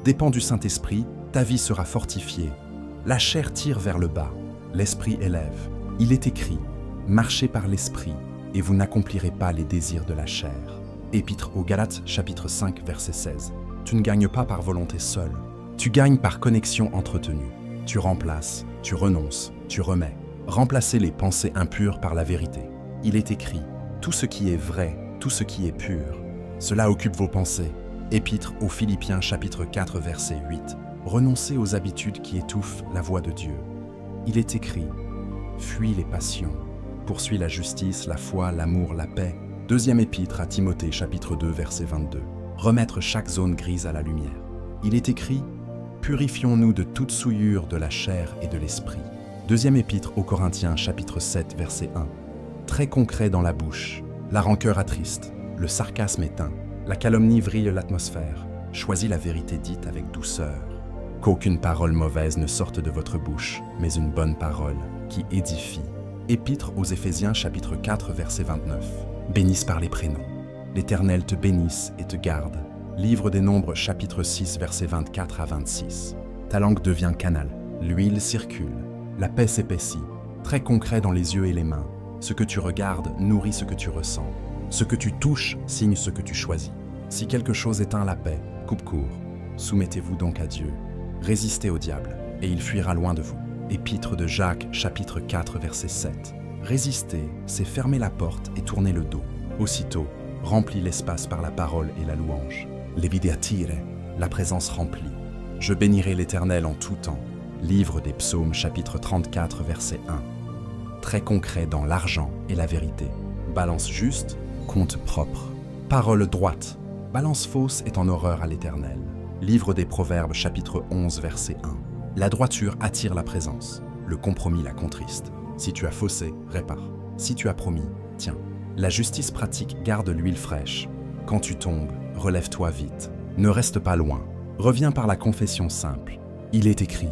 Dépend du Saint-Esprit, ta vie sera fortifiée. La chair tire vers le bas, l'Esprit élève. Il est écrit, marchez par l'Esprit, et vous n'accomplirez pas les désirs de la chair. Épître aux Galates, chapitre 5, verset 16. Tu ne gagnes pas par volonté seule. Tu gagnes par connexion entretenue. Tu remplaces, tu renonces, tu remets. Remplacez les pensées impures par la vérité. Il est écrit, tout ce qui est vrai, tout ce qui est pur. Cela occupe vos pensées. Épître aux Philippiens, chapitre 4, verset 8. Renoncez aux habitudes qui étouffent la voix de Dieu. Il est écrit, fuis les passions, poursuis la justice, la foi, l'amour, la paix. Deuxième épître à Timothée, chapitre 2, verset 22. Remettre chaque zone grise à la lumière. Il est écrit, purifions-nous de toute souillure de la chair et de l'esprit. Deuxième épître aux Corinthiens, chapitre 7, verset 1. Très concret dans la bouche, la rancœur attriste, le sarcasme éteint, la calomnie vrille l'atmosphère. Choisis la vérité dite avec douceur. Qu'aucune parole mauvaise ne sorte de votre bouche, mais une bonne parole qui édifie. Épître aux Éphésiens, chapitre 4, verset 29. Bénisse par les prénoms. L'Éternel te bénisse et te garde. Livre des Nombres, chapitre 6, versets 24 à 26. Ta langue devient canal, l'huile circule, la paix s'épaissit. Très concret dans les yeux et les mains. Ce que tu regardes nourrit ce que tu ressens. Ce que tu touches signe ce que tu choisis. Si quelque chose éteint la paix, coupe court. Soumettez-vous donc à Dieu. Résistez au diable, et il fuira loin de vous. Épître de Jacques, chapitre 4, verset 7. Résister, c'est fermer la porte et tourner le dos. Aussitôt, remplis l'espace par la parole et la louange. Levideatire, la présence remplie. Je bénirai l'Éternel en tout temps. Livre des Psaumes, chapitre 34, verset 1. Très concret dans l'argent et la vérité. Balance juste, compte propre. Parole droite. Balance fausse est en horreur à l'Éternel. Livre des Proverbes, chapitre 11, verset 1. La droiture attire la présence. Le compromis la contriste. Si tu as faussé, répare. Si tu as promis, tiens. La justice pratique garde l'huile fraîche. Quand tu tombes, relève-toi vite. Ne reste pas loin. Reviens par la confession simple. Il est écrit,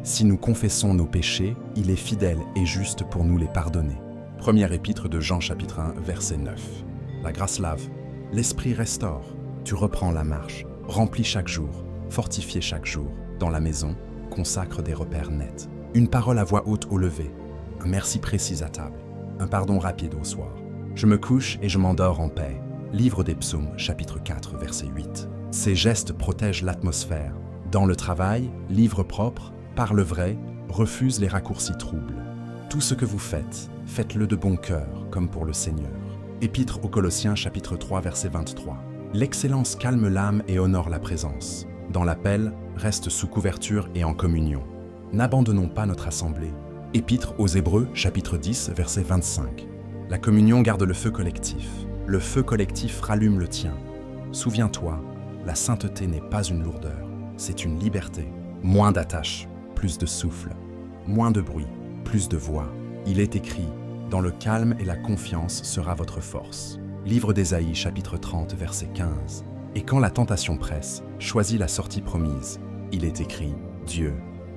si nous confessons nos péchés, il est fidèle et juste pour nous les pardonner. Première épître de Jean, chapitre 1, verset 9. La grâce lave. L'esprit restaure. Tu reprends la marche. Remplis chaque jour. Fortifiez chaque jour. Dans la maison, consacre des repères nets. Une parole à voix haute au lever. Un merci précis à table. Un pardon rapide au soir. Je me couche et je m'endors en paix. Livre des Psaumes, chapitre 4, verset 8. Ces gestes protègent l'atmosphère. Dans le travail, livre propre, parle vrai, refuse les raccourcis troubles. Tout ce que vous faites, faites-le de bon cœur, comme pour le Seigneur. Épître aux Colossiens, chapitre 3, verset 23. L'excellence calme l'âme et honore la présence. Dans l'appel, reste sous couverture et en communion. N'abandonnons pas notre assemblée. Épître aux Hébreux, chapitre 10, verset 25. La communion garde le feu collectif. Le feu collectif rallume le tien. Souviens-toi, la sainteté n'est pas une lourdeur, c'est une liberté. Moins d'attache, plus de souffle. Moins de bruit, plus de voix. Il est écrit, dans le calme et la confiance sera votre force. Livre d'Ésaïe, chapitre 30, verset 15. Et quand la tentation presse, choisis la sortie promise. Il est écrit, Dieu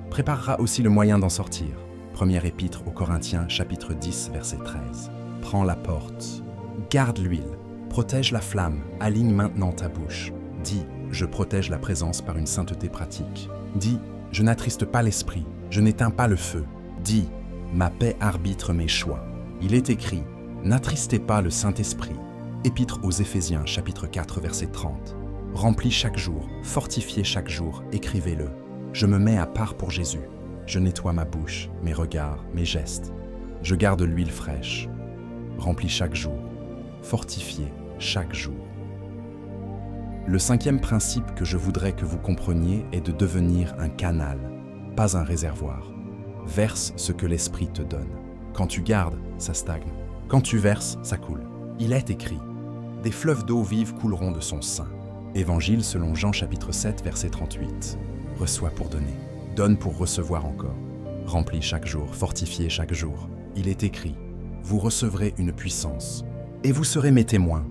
préparera aussi le moyen d'en sortir. Première épître aux Corinthiens, chapitre 10, verset 13. Prends la porte. Garde l'huile. Protège la flamme. Aligne maintenant ta bouche. Dis, je protège la présence par une sainteté pratique. Dis, je n'attriste pas l'esprit. Je n'éteins pas le feu. Dis, ma paix arbitre mes choix. Il est écrit, n'attristez pas le Saint-Esprit. Épître aux Éphésiens, chapitre 4, verset 30. Remplis chaque jour, fortifiez chaque jour, écrivez-le. Je me mets à part pour Jésus. Je nettoie ma bouche, mes regards, mes gestes. Je garde l'huile fraîche. Remplis chaque jour, fortifiez chaque jour. Le cinquième principe que je voudrais que vous compreniez est de devenir un canal, pas un réservoir. Verse ce que l'Esprit te donne. Quand tu gardes, ça stagne. Quand tu verses, ça coule. Il est écrit, des fleuves d'eau vive couleront de son sein. Évangile selon Jean chapitre 7, verset 38. Reçois pour donner, donne pour recevoir encore. Remplis chaque jour, fortifiez chaque jour. Il est écrit, vous recevrez une puissance, et vous serez mes témoins.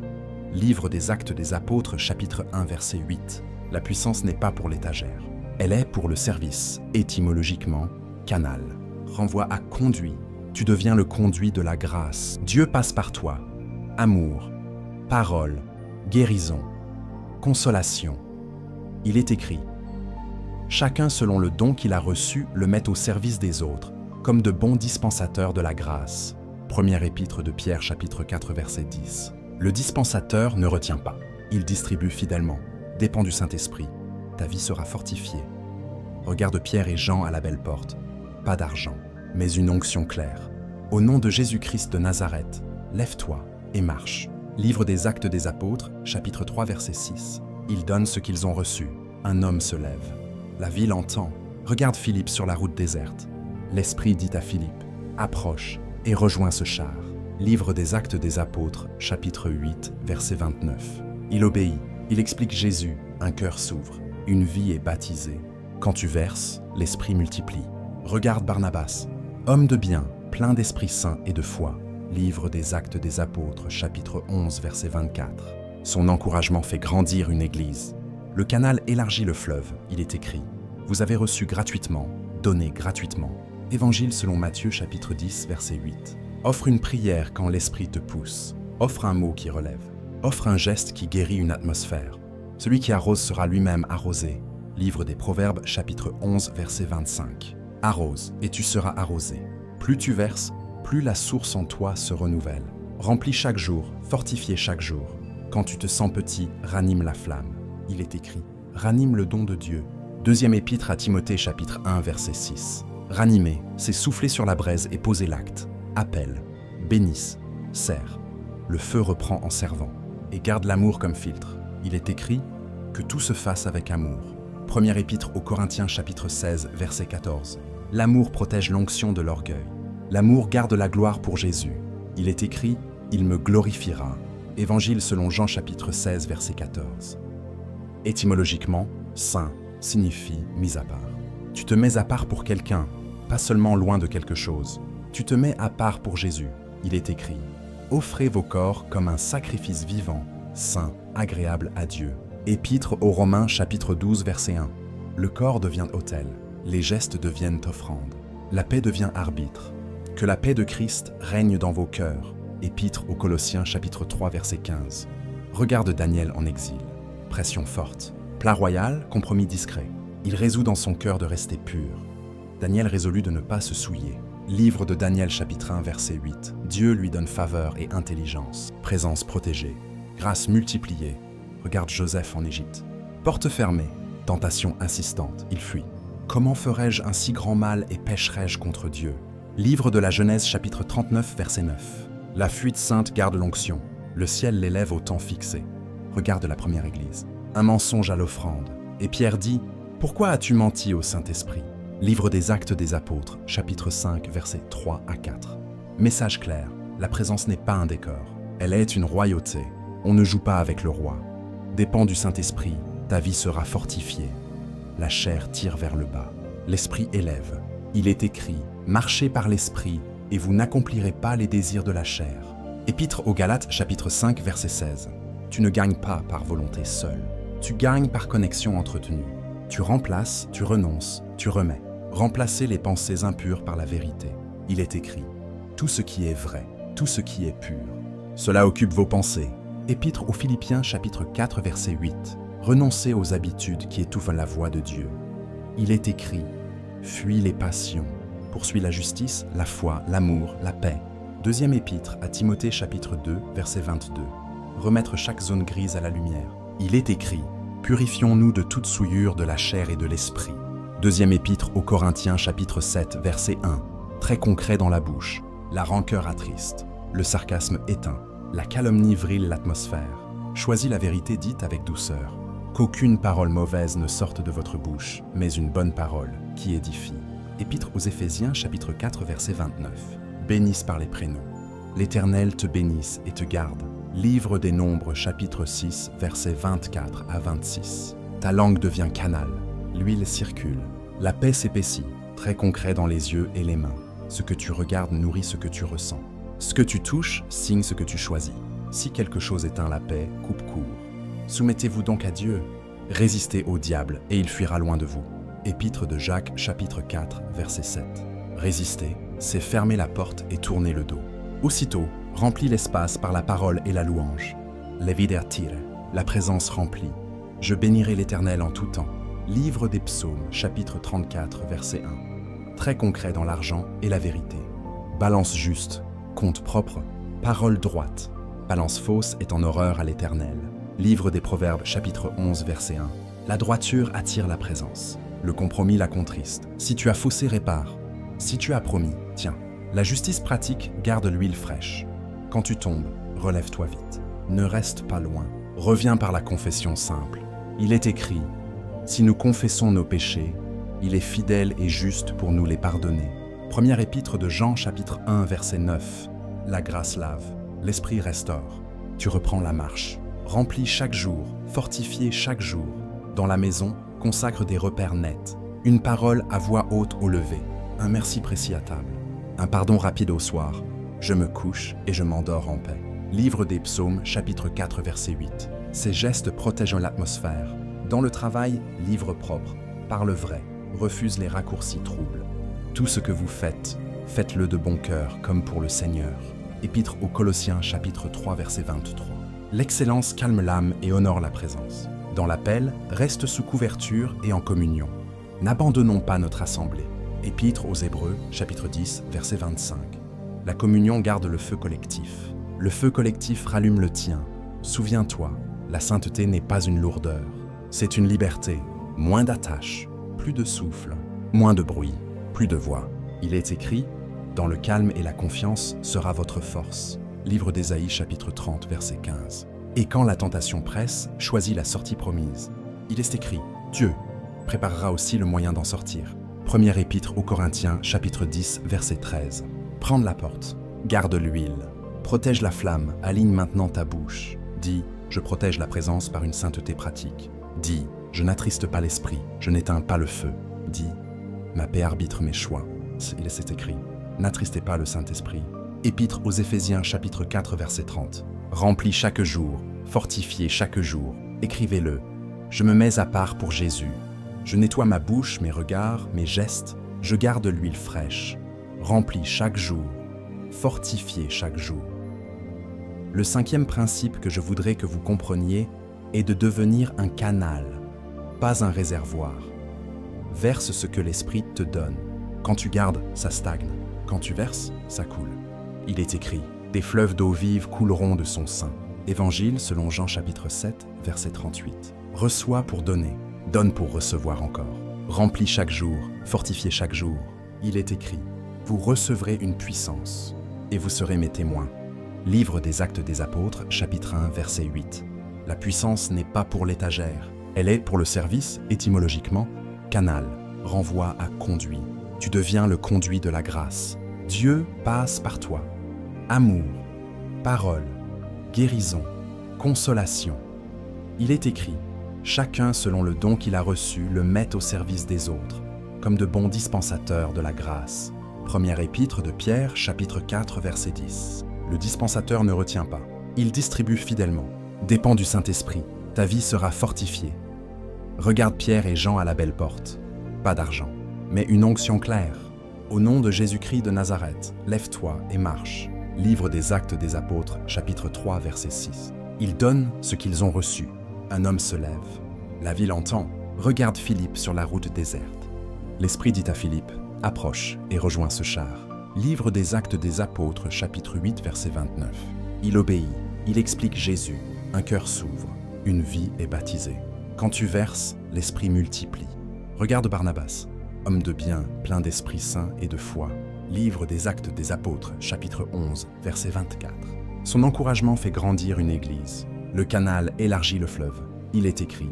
Livre des Actes des Apôtres, chapitre 1, verset 8. La puissance n'est pas pour l'étagère. Elle est pour le service. Étymologiquement, canal. Renvoie à conduit. Tu deviens le conduit de la grâce. Dieu passe par toi. Amour, parole, guérison, consolation. Il est écrit, chacun selon le don qu'il a reçu le met au service des autres, comme de bons dispensateurs de la grâce. Première épître de Pierre, chapitre 4, verset 10. Le dispensateur ne retient pas. Il distribue fidèlement. Dépend du Saint-Esprit. Ta vie sera fortifiée. Regarde Pierre et Jean à la belle porte. Pas d'argent, mais une onction claire. Au nom de Jésus-Christ de Nazareth, lève-toi et marche. Livre des Actes des Apôtres, chapitre 3, verset 6. Ils donnent ce qu'ils ont reçu. Un homme se lève. La ville entend. Regarde Philippe sur la route déserte. L'Esprit dit à Philippe, approche et rejoins ce char. Livre des Actes des Apôtres, chapitre 8, verset 29. Il obéit, il explique Jésus, un cœur s'ouvre, une vie est baptisée. Quand tu verses, l'Esprit multiplie. Regarde Barnabas, homme de bien, plein d'Esprit Saint et de foi. Livre des Actes des Apôtres, chapitre 11, verset 24. Son encouragement fait grandir une église. Le canal élargit le fleuve, il est écrit. Vous avez reçu gratuitement, donné gratuitement. Évangile selon Matthieu, chapitre 10, verset 8. Offre une prière quand l'Esprit te pousse. Offre un mot qui relève. Offre un geste qui guérit une atmosphère. Celui qui arrose sera lui-même arrosé. Livre des Proverbes, chapitre 11, verset 25. Arrose, et tu seras arrosé. Plus tu verses, plus la source en toi se renouvelle. Remplis chaque jour, fortifie chaque jour. Quand tu te sens petit, ranime la flamme. Il est écrit, ranime le don de Dieu. Deuxième épître à Timothée, chapitre 1, verset 6. Ranimer, c'est souffler sur la braise et poser l'acte. Appelle, bénisse, serre. Le feu reprend en servant. Et garde l'amour comme filtre. Il est écrit que tout se fasse avec amour. Première épître aux Corinthiens, chapitre 16, verset 14. L'amour protège l'onction de l'orgueil. L'amour garde la gloire pour Jésus. Il est écrit, il me glorifiera. Évangile selon Jean, chapitre 16, verset 14. Étymologiquement, saint signifie mis à part. Tu te mets à part pour quelqu'un, pas seulement loin de quelque chose. Tu te mets à part pour Jésus. Il est écrit, offrez vos corps comme un sacrifice vivant, saint, agréable à Dieu. Épître aux Romains, chapitre 12, verset 1. Le corps devient autel, les gestes deviennent offrandes. La paix devient arbitre. Que la paix de Christ règne dans vos cœurs. Épître aux Colossiens, chapitre 3, verset 15. Regarde Daniel en exil. Pression forte. Plat royal, compromis discret. Il résout dans son cœur de rester pur. Daniel résolut de ne pas se souiller. Livre de Daniel, chapitre 1, verset 8. Dieu lui donne faveur et intelligence. Présence protégée. Grâce multipliée. Regarde Joseph en Égypte. Porte fermée. Tentation insistante. Il fuit. Comment ferais-je un si grand mal et pécherais-je contre Dieu? Livre de la Genèse, chapitre 39, verset 9. La fuite sainte garde l'onction. Le ciel l'élève au temps fixé. Regarde la première église. Un mensonge à l'offrande. Et Pierre dit, « Pourquoi as-tu menti au Saint-Esprit » Livre des Actes des Apôtres, chapitre 5, versets 3 à 4. Message clair, la présence n'est pas un décor. Elle est une royauté. On ne joue pas avec le roi. Dépend du Saint-Esprit, ta vie sera fortifiée. La chair tire vers le bas. L'Esprit élève. Il est écrit, « Marchez par l'Esprit, et vous n'accomplirez pas les désirs de la chair. » Épître aux Galates, chapitre 5, verset 16. Tu ne gagnes pas par volonté seule. Tu gagnes par connexion entretenue. Tu remplaces, tu renonces, tu remets. Remplacer les pensées impures par la vérité. Il est écrit, tout ce qui est vrai, tout ce qui est pur. Cela occupe vos pensées. Épître aux Philippiens, chapitre 4, verset 8. Renoncez aux habitudes qui étouffent la voix de Dieu. Il est écrit, fuis les passions. Poursuis la justice, la foi, l'amour, la paix. Deuxième épître à Timothée, chapitre 2, verset 22. Remettre chaque zone grise à la lumière. Il est écrit, purifions-nous de toute souillure de la chair et de l'esprit. Deuxième épître aux Corinthiens, chapitre 7, verset 1. Très concret dans la bouche. La rancœur attriste. Le sarcasme éteint. La calomnie vrille l'atmosphère. Choisis la vérité dite avec douceur. Qu'aucune parole mauvaise ne sorte de votre bouche, mais une bonne parole qui édifie. Épître aux Éphésiens, chapitre 4, verset 29. Bénisse par les prénoms. L'Éternel te bénisse et te garde. Livre des Nombres, chapitre 6, versets 24 à 26. Ta langue devient canal. L'huile circule. La paix s'épaissit. Très concret dans les yeux et les mains. Ce que tu regardes nourrit ce que tu ressens. Ce que tu touches signe ce que tu choisis. Si quelque chose éteint la paix, coupe court. Soumettez-vous donc à Dieu. Résistez au diable et il fuira loin de vous. Épître de Jacques, chapitre 4, verset 7. Résister, c'est fermer la porte et tourner le dos. Aussitôt, remplis l'espace par la parole et la louange. Levidertire, la présence remplie. Je bénirai l'Éternel en tout temps. Livre des Psaumes, chapitre 34, verset 1. très concret dans l'argent et la vérité. Balance juste, compte propre, parole droite. Balance fausse est en horreur à l'Éternel. Livre des Proverbes, chapitre 11, verset 1. La droiture attire la présence. Le compromis la contriste. Si tu as faussé, répare. Si tu as promis, tiens. La justice pratique garde l'huile fraîche. Quand tu tombes, relève-toi vite. Ne reste pas loin. Reviens par la confession simple. Il est écrit, si nous confessons nos péchés, il est fidèle et juste pour nous les pardonner. Première épître de Jean, chapitre 1, verset 9. La grâce lave, l'esprit restaure. Tu reprends la marche. Remplis chaque jour, fortifié chaque jour. Dans la maison, consacre des repères nets. Une parole à voix haute au lever. Un merci précis à table. Un pardon rapide au soir. Je me couche et je m'endors en paix. Livre des Psaumes, chapitre 4, verset 8. Ces gestes protègent l'atmosphère. Dans le travail, livre propre. Parle vrai. Refuse les raccourcis troubles. Tout ce que vous faites, faites-le de bon cœur, comme pour le Seigneur. Épître aux Colossiens, chapitre 3, verset 23. L'excellence calme l'âme et honore la présence. Dans l'appel, reste sous couverture et en communion. N'abandonnons pas notre assemblée. Épître aux Hébreux, chapitre 10, verset 25. La communion garde le feu collectif. Le feu collectif rallume le tien. Souviens-toi, la sainteté n'est pas une lourdeur. C'est une liberté. Moins d'attache, plus de souffle, moins de bruit, plus de voix. Il est écrit, dans le calme et la confiance sera votre force. Livre d'Ésaïe, chapitre 30, verset 15. Et quand la tentation presse, choisis la sortie promise. Il est écrit, Dieu préparera aussi le moyen d'en sortir. Première épître aux Corinthiens, chapitre 10, verset 13. Prends la porte, garde l'huile, protège la flamme, aligne maintenant ta bouche. Dis, je protège la présence par une sainteté pratique. Dis, je n'attriste pas l'esprit, je n'éteins pas le feu. Dis, ma paix arbitre mes choix. Il est écrit, n'attristez pas le Saint-Esprit. Épître aux Éphésiens, chapitre 4, verset 30. Remplis chaque jour, fortifiez chaque jour, écrivez-le. Je me mets à part pour Jésus. Je nettoie ma bouche, mes regards, mes gestes, je garde l'huile fraîche. Remplis chaque jour, fortifiez chaque jour. Le cinquième principe que je voudrais que vous compreniez est de devenir un canal, pas un réservoir. Verse ce que l'Esprit te donne. Quand tu gardes, ça stagne. Quand tu verses, ça coule. Il est écrit, des fleuves d'eau vive couleront de son sein. Évangile selon Jean chapitre 7, verset 38. Reçois pour donner, donne pour recevoir encore. Remplis chaque jour, fortifiez chaque jour. Il est écrit, vous recevrez une puissance, et vous serez mes témoins. Livre des Actes des Apôtres, chapitre 1, verset 8. La puissance n'est pas pour l'étagère, elle est pour le service, étymologiquement, canal, renvoie à conduit. Tu deviens le conduit de la grâce. Dieu passe par toi. Amour, parole, guérison, consolation. Il est écrit, chacun selon le don qu'il a reçu le met au service des autres, comme de bons dispensateurs de la grâce. Première épître de Pierre, chapitre 4, verset 10. Le dispensateur ne retient pas, il distribue fidèlement. Dépend du Saint-Esprit, ta vie sera fortifiée. Regarde Pierre et Jean à la belle porte. Pas d'argent, mais une onction claire. Au nom de Jésus-Christ de Nazareth, lève-toi et marche. Livre des Actes des Apôtres, chapitre 3, verset 6. Ils donnent ce qu'ils ont reçu. Un homme se lève. La ville entend. Regarde Philippe sur la route déserte. L'Esprit dit à Philippe, approche et rejoins ce char. Livre des Actes des Apôtres, chapitre 8, verset 29. Il obéit. Il explique Jésus. Un cœur s'ouvre. Une vie est baptisée. Quand tu verses, l'Esprit multiplie. Regarde Barnabas, homme de bien, plein d'Esprit Saint et de foi. Livre des Actes des Apôtres, chapitre 11, verset 24. Son encouragement fait grandir une église. Le canal élargit le fleuve. Il est écrit,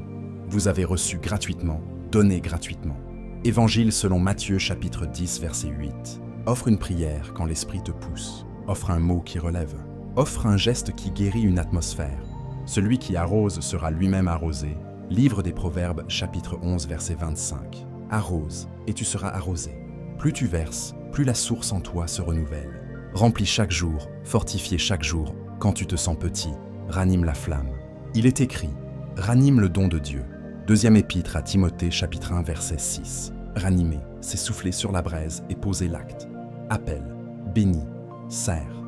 vous avez reçu gratuitement, donnez gratuitement. Évangile selon Matthieu, chapitre 10, verset 8. Offre une prière quand l'Esprit te pousse. Offre un mot qui relève. Offre un geste qui guérit une atmosphère. Celui qui arrose sera lui-même arrosé. Livre des Proverbes, chapitre 11, verset 25. Arrose, et tu seras arrosé. Plus tu verses, plus la source en toi se renouvelle. Remplis chaque jour, fortifie chaque jour. Quand tu te sens petit, ranime la flamme. Il est écrit, ranime le don de Dieu. Deuxième épître à Timothée, chapitre 1, verset 6. Ranimer, c'est souffler sur la braise et poser l'acte. Appelle, bénis, serre.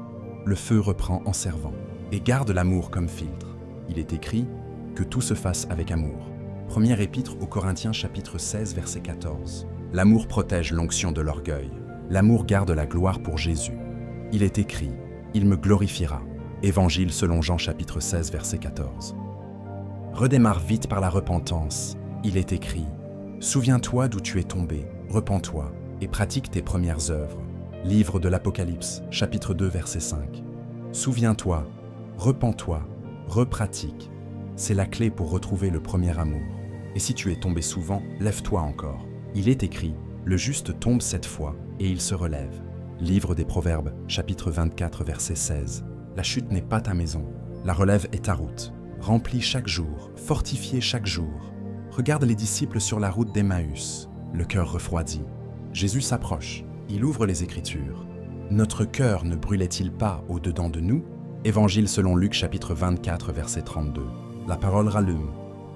Le feu reprend en servant. Et garde l'amour comme filtre. Il est écrit, que tout se fasse avec amour. Première épître aux Corinthiens, chapitre 16, verset 14. L'amour protège l'onction de l'orgueil. L'amour garde la gloire pour Jésus. Il est écrit, « Il me glorifiera ». Évangile selon Jean chapitre 16, verset 14. Redémarre vite par la repentance. Il est écrit, « Souviens-toi d'où tu es tombé, repens-toi et pratique tes premières œuvres ». Livre de l'Apocalypse, chapitre 2, verset 5. Souviens-toi, repens-toi, repratique. C'est la clé pour retrouver le premier amour. Et si tu es tombé souvent, lève-toi encore. Il est écrit, le juste tombe 7 fois et il se relève. Livre des Proverbes, chapitre 24, verset 16. La chute n'est pas ta maison, la relève est ta route. Remplis chaque jour, fortifiez chaque jour. Regarde les disciples sur la route d'Emmaüs, le cœur refroidi. Jésus s'approche, il ouvre les Écritures. Notre cœur ne brûlait-il pas au-dedans de nous? Évangile selon Luc, chapitre 24, verset 32. La parole rallume,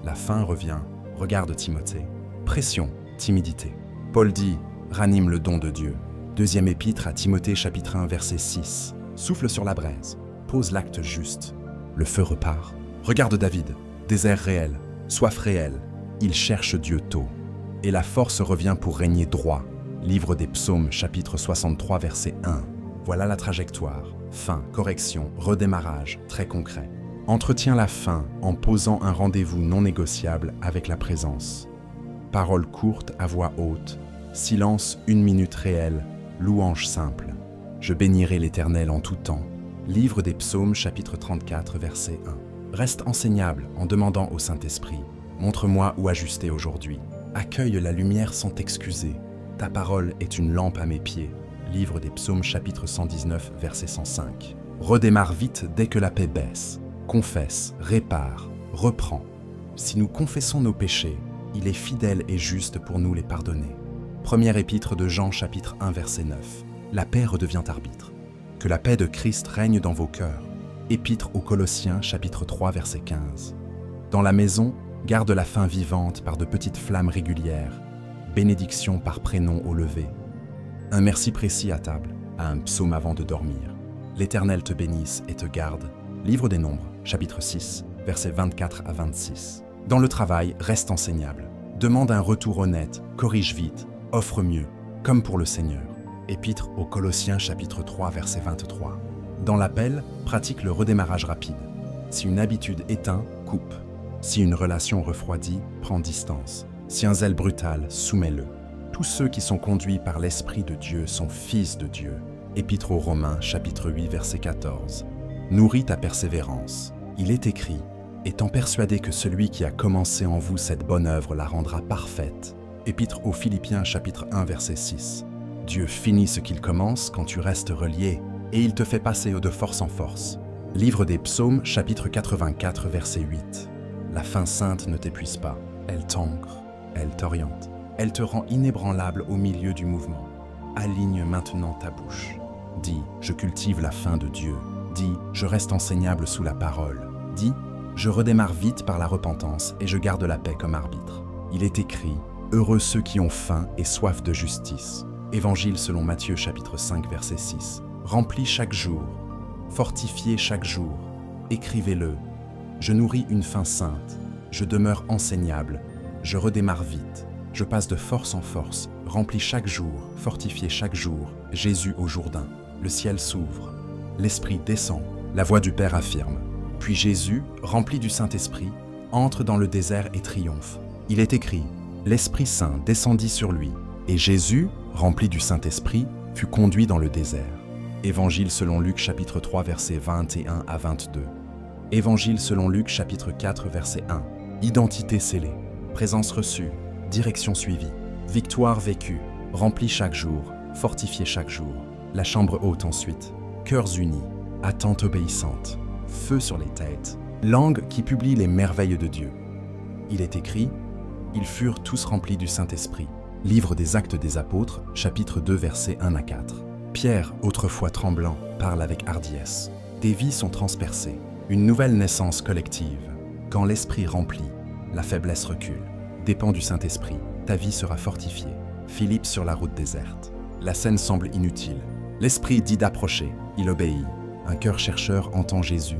la faim revient. Regarde Timothée. Pression, timidité. Paul dit, ranime le don de Dieu. Deuxième épître à Timothée, chapitre 1, verset 6. Souffle sur la braise, pose l'acte juste. Le feu repart. Regarde David, désert réel, soif réelle. Il cherche Dieu tôt. Et la force revient pour régner droit. Livre des Psaumes, chapitre 63, verset 1. Voilà la trajectoire. Fin, correction, redémarrage, très concret. Entretiens la fin en posant un rendez-vous non négociable avec la présence. Paroles courtes à voix haute. Silence 1 minute réelle. Louange simple. Je bénirai l'Éternel en tout temps. Livre des Psaumes, chapitre 34, verset 1. Reste enseignable en demandant au Saint-Esprit. Montre-moi où ajuster aujourd'hui. Accueille la lumière sans t'excuser. Ta parole est une lampe à mes pieds. Livre des Psaumes, chapitre 119, verset 105. Redémarre vite dès que la paix baisse. Confesse, répare, reprends. Si nous confessons nos péchés, il est fidèle et juste pour nous les pardonner. Première épître de Jean, chapitre 1, verset 9. La paix redevient arbitre. Que la paix de Christ règne dans vos cœurs. Épître aux Colossiens, chapitre 3, verset 15. Dans la maison, garde la faim vivante par de petites flammes régulières. Bénédiction par prénom au lever. Un merci précis à table, à un psaume avant de dormir. L'Éternel te bénisse et te garde. Livre des Nombres, chapitre 6, versets 24 à 26. Dans le travail, reste enseignable. Demande un retour honnête, corrige vite, offre mieux, comme pour le Seigneur. Épître aux Colossiens, chapitre 3, verset 23. Dans l'appel, pratique le redémarrage rapide. Si une habitude éteint, coupe. Si une relation refroidit, prends distance. Si un zèle brutal, soumets-le. Tous ceux qui sont conduits par l'Esprit de Dieu sont fils de Dieu. Épître aux Romains, chapitre 8, verset 14. Nourris ta persévérance. Il est écrit, étant persuadé que celui qui a commencé en vous cette bonne œuvre la rendra parfaite. Épître aux Philippiens, chapitre 1, verset 6. Dieu finit ce qu'il commence quand tu restes relié, et il te fait passer de force en force. Livre des Psaumes, chapitre 84, verset 8. La faim sainte ne t'épuise pas, elle t'ancre, elle t'oriente, elle te rend inébranlable au milieu du mouvement. Aligne maintenant ta bouche. Dis, je cultive la faim de Dieu. Dis, je reste enseignable sous la parole. Dis, je redémarre vite par la repentance et je garde la paix comme arbitre. Il est écrit, heureux ceux qui ont faim et soif de justice. Évangile selon Matthieu chapitre 5 verset 6. Remplis chaque jour, fortifiez chaque jour, écrivez-le. Je nourris une faim sainte, je demeure enseignable, je redémarre vite, je passe de force en force, remplis chaque jour, fortifiez chaque jour, Jésus au Jourdain. Le ciel s'ouvre, l'Esprit descend, la voix du Père affirme. Puis Jésus, rempli du Saint-Esprit, entre dans le désert et triomphe. Il est écrit, l'Esprit Saint descendit sur lui, et Jésus, rempli du Saint-Esprit, fut conduit dans le désert. Évangile selon Luc chapitre 3 versets 21 à 22. Évangile selon Luc chapitre 4 verset 1. Identité scellée, présence reçue, direction suivie, victoire vécue, remplie chaque jour, fortifiée chaque jour. La chambre haute ensuite, cœurs unis, attente obéissante, feu sur les têtes, langue qui publie les merveilles de Dieu. Il est écrit, ils furent tous remplis du Saint-Esprit. Livre des Actes des Apôtres, chapitre 2 versets 1 à 4. Pierre, autrefois tremblant, parle avec hardiesse. Des vies sont transpercées, une nouvelle naissance collective. Quand l'Esprit remplit, la faiblesse recule. Dépend du Saint-Esprit, ta vie sera fortifiée. Philippe sur la route déserte. La scène semble inutile. L'Esprit dit d'approcher, il obéit. Un cœur chercheur entend Jésus.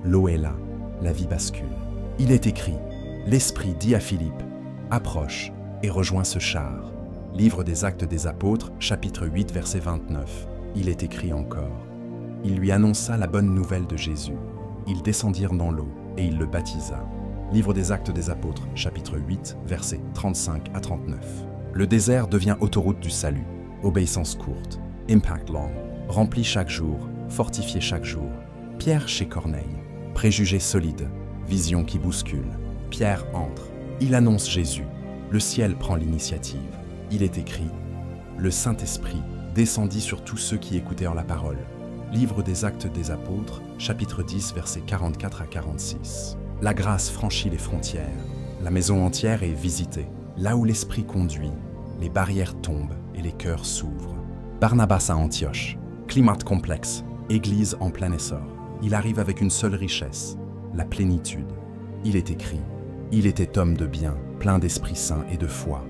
L'eau est là, la vie bascule. Il est écrit, l'Esprit dit à Philippe, approche et rejoins ce char. Livre des Actes des Apôtres, chapitre 8, verset 29. Il est écrit encore. Il lui annonça la bonne nouvelle de Jésus. Ils descendirent dans l'eau et il le baptisa. Livre des Actes des Apôtres, chapitre 8, versets 35 à 39. Le désert devient autoroute du salut. Obéissance courte, impact long, rempli chaque jour, fortifié chaque jour. Pierre chez Corneille, préjugé solide, vision qui bouscule. Pierre entre, il annonce Jésus. Le ciel prend l'initiative. Il est écrit, le Saint-Esprit descendit sur tous ceux qui écoutèrent la parole. Livre des Actes des Apôtres, chapitre 10, versets 44 à 46. La grâce franchit les frontières. La maison entière est visitée. Là où l'Esprit conduit, les barrières tombent et les cœurs s'ouvrent. Barnabas à Antioche, climat complexe, église en plein essor. Il arrive avec une seule richesse, la plénitude. Il est écrit, il était homme de bien, plein d'Esprit Saint et de foi.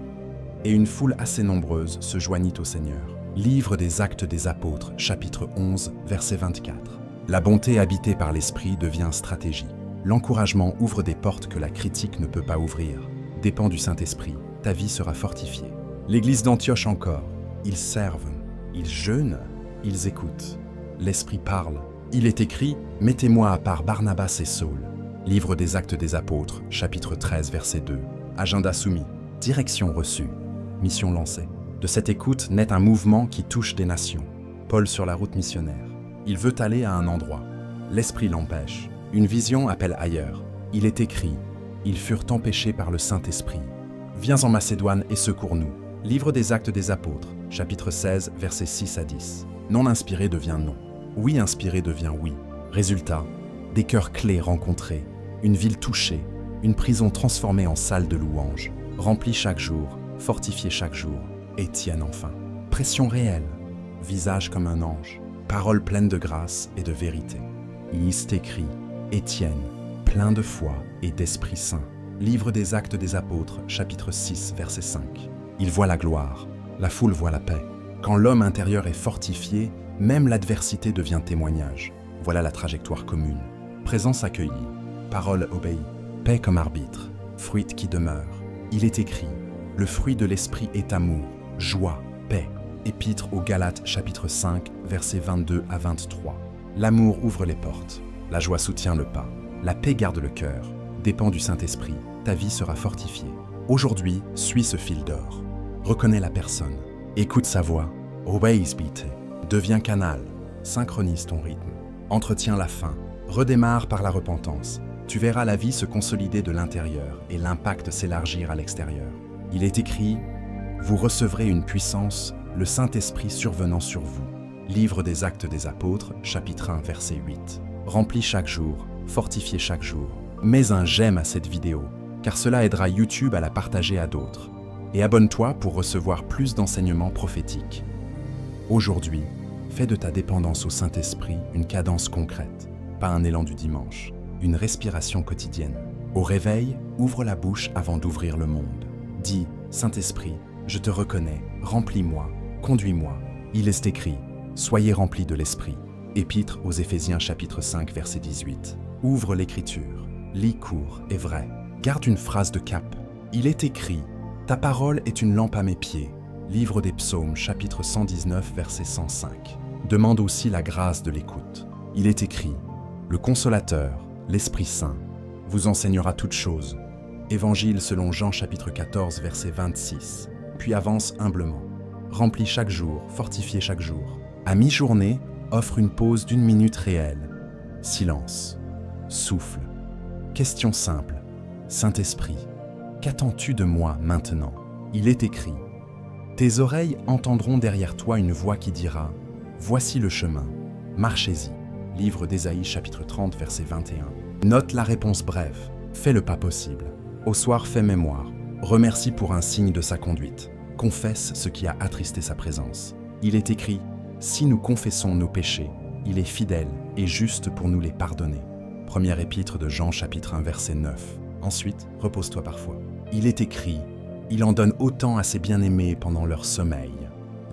Et une foule assez nombreuse se joignit au Seigneur. Livre des Actes des Apôtres, chapitre 11, verset 24. La bonté habitée par l'Esprit devient stratégie. L'encouragement ouvre des portes que la critique ne peut pas ouvrir. Dépend du Saint-Esprit, ta vie sera fortifiée. L'église d'Antioche encore. Ils servent, ils jeûnent, ils écoutent. L'Esprit parle. Il est écrit, mettez-moi à part Barnabas et Saul. Livre des Actes des Apôtres, chapitre 13, verset 2. Agenda soumis, direction reçue. Mission lancée. De cette écoute naît un mouvement qui touche des nations. Paul sur la route missionnaire. Il veut aller à un endroit. L'Esprit l'empêche. Une vision appelle ailleurs. Il est écrit, ils furent empêchés par le Saint-Esprit. Viens en Macédoine et secours-nous. Livre des Actes des Apôtres, chapitre 16, versets 6 à 10. Non inspiré devient non. Oui inspiré devient oui. Résultat, des cœurs clés rencontrés, une ville touchée, une prison transformée en salle de louange, remplie chaque jour, fortifiée chaque jour. Étienne enfin. Pression réelle, visage comme un ange, paroles pleines de grâce et de vérité. Il est écrit, Étienne, plein de foi et d'Esprit Saint. Livre des Actes des Apôtres, chapitre 6, verset 5. Il voit la gloire, la foule voit la paix. Quand l'homme intérieur est fortifié, même l'adversité devient témoignage. Voilà la trajectoire commune. Présence accueillie, parole obéie, paix comme arbitre, fruit qui demeure. Il est écrit, le fruit de l'esprit est amour, joie, paix. Épître aux Galates, chapitre 5, versets 22 à 23. L'amour ouvre les portes, la joie soutient le pas, la paix garde le cœur. Dépend du Saint-Esprit, ta vie sera fortifiée. Aujourd'hui, suis ce fil d'or. Reconnais la personne, écoute sa voix, always beat. Deviens canal, synchronise ton rythme. Entretiens la faim, redémarre par la repentance. Tu verras la vie se consolider de l'intérieur et l'impact s'élargir à l'extérieur. Il est écrit, vous recevrez une puissance, le Saint-Esprit survenant sur vous. Livre des Actes des Apôtres, chapitre 1, verset 8. Remplis chaque jour, fortifiez chaque jour. Mets un j'aime à cette vidéo, car cela aidera YouTube à la partager à d'autres. Et abonne-toi pour recevoir plus d'enseignements prophétiques. Aujourd'hui, fais de ta dépendance au Saint-Esprit une cadence concrète, pas un élan du dimanche, une respiration quotidienne. Au réveil, ouvre la bouche avant d'ouvrir le monde. Dis, Saint-Esprit, je te reconnais, remplis-moi, conduis-moi. Il est écrit, soyez remplis de l'Esprit. Épître aux Éphésiens chapitre 5 verset 18. Ouvre l'Écriture, lis court et vrai. Garde une phrase de cap. Il est écrit, ta parole est une lampe à mes pieds. Livre des Psaumes chapitre 119 verset 105. Demande aussi la grâce de l'écoute. Il est écrit, le Consolateur, l'Esprit Saint, vous enseignera toutes choses. Évangile selon Jean chapitre 14 verset 26. Puis avance humblement. Remplis chaque jour, fortifiez chaque jour. À mi-journée, offre une pause d'1 minute réelle. Silence. Souffle. Question simple. Saint-Esprit, qu'attends-tu de moi maintenant? Il est écrit. Tes oreilles entendront derrière toi une voix qui dira « Voici le chemin, marchez-y ». Livre d'Ésaïe chapitre 30 verset 21. Note la réponse brève. Fais le pas possible. Au soir, fais mémoire. Remercie pour un signe de sa conduite. Confesse ce qui a attristé sa présence. Il est écrit « Si nous confessons nos péchés, il est fidèle et juste pour nous les pardonner ». Première épître de Jean chapitre 1 verset 9. Ensuite, repose-toi parfois. Il est écrit « Il en donne autant à ses bien-aimés pendant leur sommeil ».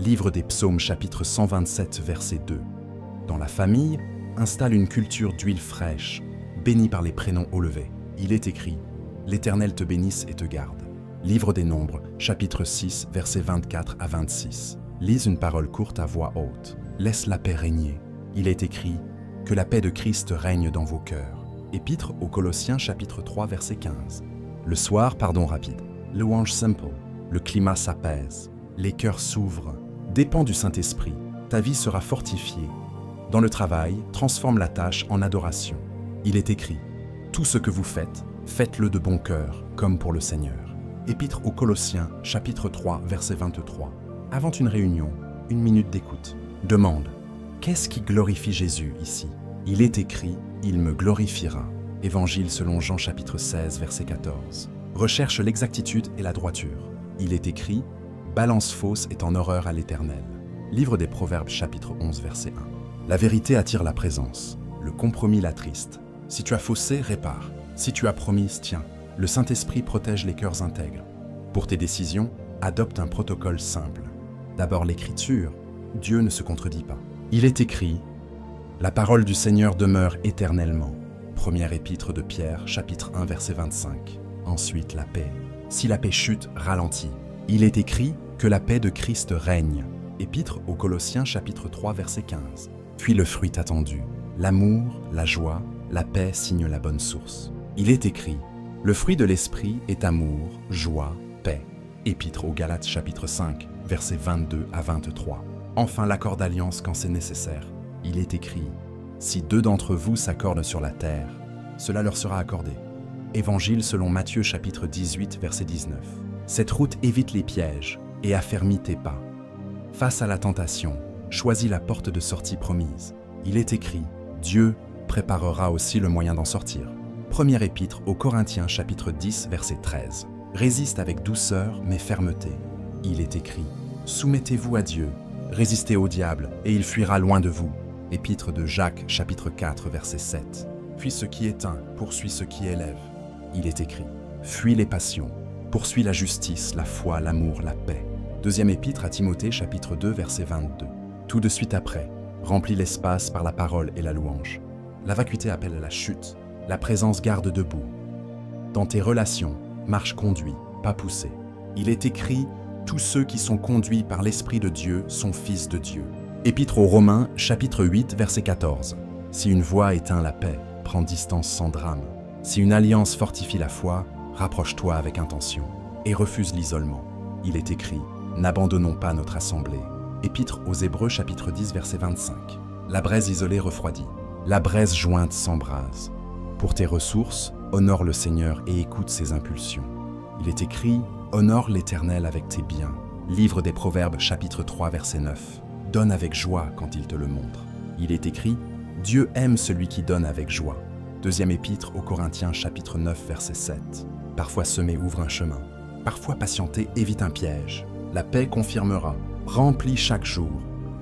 Livre des Psaumes chapitre 127 verset 2. Dans la famille, installe une culture d'huile fraîche, bénie par les prénoms au lever. Il est écrit « L'Éternel te bénisse et te garde ». Livre des Nombres, chapitre 6, versets 24 à 26. Lise une parole courte à voix haute. Laisse la paix régner. Il est écrit « Que la paix de Christ règne dans vos cœurs ». Épître aux Colossiens, chapitre 3, verset 15. Le soir, pardon rapide. Louange simple. Le climat s'apaise. Les cœurs s'ouvrent. Dépend du Saint-Esprit. Ta vie sera fortifiée. Dans le travail, transforme la tâche en adoration. Il est écrit « Tout ce que vous faites, faites-le de bon cœur, comme pour le Seigneur ». Épître aux Colossiens, chapitre 3, verset 23. Avant une réunion, une minute d'écoute. Demande « Qu'est-ce qui glorifie Jésus ici ?» Il est écrit « Il me glorifiera ». Évangile selon Jean, chapitre 16, verset 14. Recherche l'exactitude et la droiture. Il est écrit « Balance fausse est en horreur à l'Éternel ». Livre des Proverbes, chapitre 11, verset 1. La vérité attire la présence. Le compromis l'attriste. Si tu as faussé, répare. Si tu as promis, tiens. Le Saint-Esprit protège les cœurs intègres. Pour tes décisions, adopte un protocole simple. D'abord l'Écriture, Dieu ne se contredit pas. Il est écrit « La parole du Seigneur demeure éternellement ». Première épître de Pierre, chapitre 1, verset 25. Ensuite la paix. Si la paix chute, ralentit. Il est écrit que la paix de Christ règne. Épître aux Colossiens, chapitre 3, verset 15. Puis le fruit attendu. L'amour, la joie, la paix signent la bonne source. Il est écrit le fruit de l'esprit est amour, joie, paix. Épître aux Galates chapitre 5, versets 22 à 23. Enfin l'accord d'alliance quand c'est nécessaire. Il est écrit « Si deux d'entre vous s'accordent sur la terre, cela leur sera accordé. » Évangile selon Matthieu chapitre 18, verset 19. Cette route évite les pièges et affermit tes pas. Face à la tentation, choisis la porte de sortie promise. Il est écrit « Dieu préparera aussi le moyen d'en sortir. » Première épître aux Corinthiens chapitre 10 verset 13. Résiste avec douceur mais fermeté. Il est écrit « Soumettez-vous à Dieu, résistez au diable et il fuira loin de vous. » Épître de Jacques chapitre 4 verset 7. Puis ce qui éteint poursuit ce qui élève. Il est écrit « Fuis les passions, poursuis la justice, la foi, l'amour, la paix. » Deuxième épître à Timothée chapitre 2 verset 22. Tout de suite après, remplis l'espace par la parole et la louange. La vacuité appelle à la chute. La présence garde debout. Dans tes relations, marche conduit, pas poussé. Il est écrit « Tous ceux qui sont conduits par l'Esprit de Dieu sont fils de Dieu ». Épître aux Romains, chapitre 8, verset 14. Si une voix éteint la paix, prends distance sans drame. Si une alliance fortifie la foi, rapproche-toi avec intention et refuse l'isolement. Il est écrit « N'abandonnons pas notre assemblée ». Épître aux Hébreux, chapitre 10, verset 25. La braise isolée refroidit, la braise jointe s'embrase. Pour tes ressources, honore le Seigneur et écoute ses impulsions. Il est écrit « Honore l'Éternel avec tes biens ». Livre des Proverbes, chapitre 3, verset 9. Donne avec joie quand il te le montre. Il est écrit « Dieu aime celui qui donne avec joie ». Deuxième épître aux Corinthiens, chapitre 9, verset 7. Parfois semer ouvre un chemin. Parfois patienter évite un piège. La paix confirmera. Remplis chaque jour.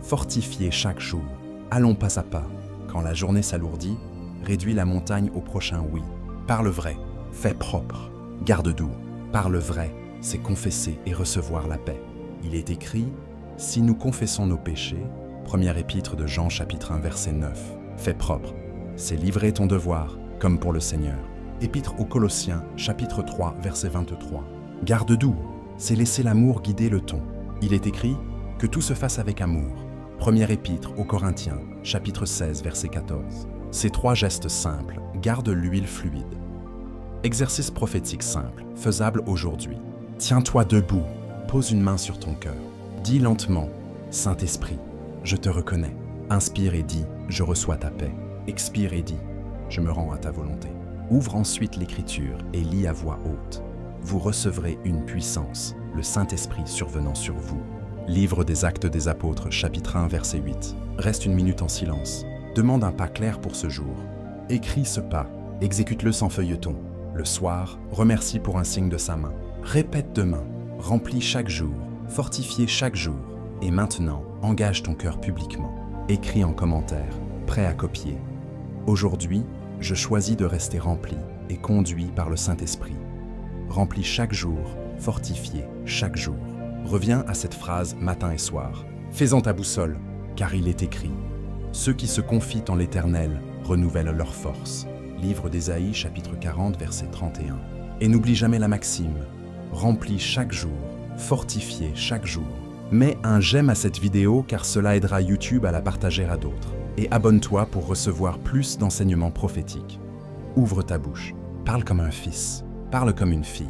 Fortifiez chaque jour. Allons pas à pas. Quand la journée s'alourdit, réduis la montagne au prochain oui. Parle vrai, fais propre, garde doux. Parle vrai, c'est confesser et recevoir la paix. Il est écrit « Si nous confessons nos péchés », première épître de Jean chapitre 1 verset 9, fais propre, c'est livrer ton devoir, comme pour le Seigneur. Épître aux Colossiens chapitre 3 verset 23. Garde doux, c'est laisser l'amour guider le ton. Il est écrit « Que tout se fasse avec amour ». Première épître aux Corinthiens chapitre 16 verset 14. Ces trois gestes simples gardent l'huile fluide. Exercice prophétique simple, faisable aujourd'hui. Tiens-toi debout, pose une main sur ton cœur. Dis lentement, Saint-Esprit, je te reconnais. Inspire et dis, je reçois ta paix. Expire et dis, je me rends à ta volonté. Ouvre ensuite l'Écriture et lis à voix haute. Vous recevrez une puissance, le Saint-Esprit survenant sur vous. Livre des Actes des Apôtres, chapitre 1, verset 8. Reste une minute en silence. Demande un pas clair pour ce jour. Écris ce pas, exécute-le sans feuilleton. Le soir, remercie pour un signe de sa main. Répète demain, remplis chaque jour, fortifie chaque jour. Et maintenant, engage ton cœur publiquement. Écris en commentaire, prêt à copier. Aujourd'hui, je choisis de rester rempli et conduit par le Saint-Esprit. Remplis chaque jour, fortifié chaque jour. Reviens à cette phrase matin et soir. Fais-en ta boussole, car il est écrit « Ceux qui se confient en l'Éternel renouvellent leur force ». Livre d'Ésaïe, chapitre 40, verset 31. Et n'oublie jamais la maxime remplis chaque jour, fortifié chaque jour. Mets un j'aime à cette vidéo car cela aidera YouTube à la partager à d'autres. Et abonne-toi pour recevoir plus d'enseignements prophétiques. Ouvre ta bouche, parle comme un fils, parle comme une fille.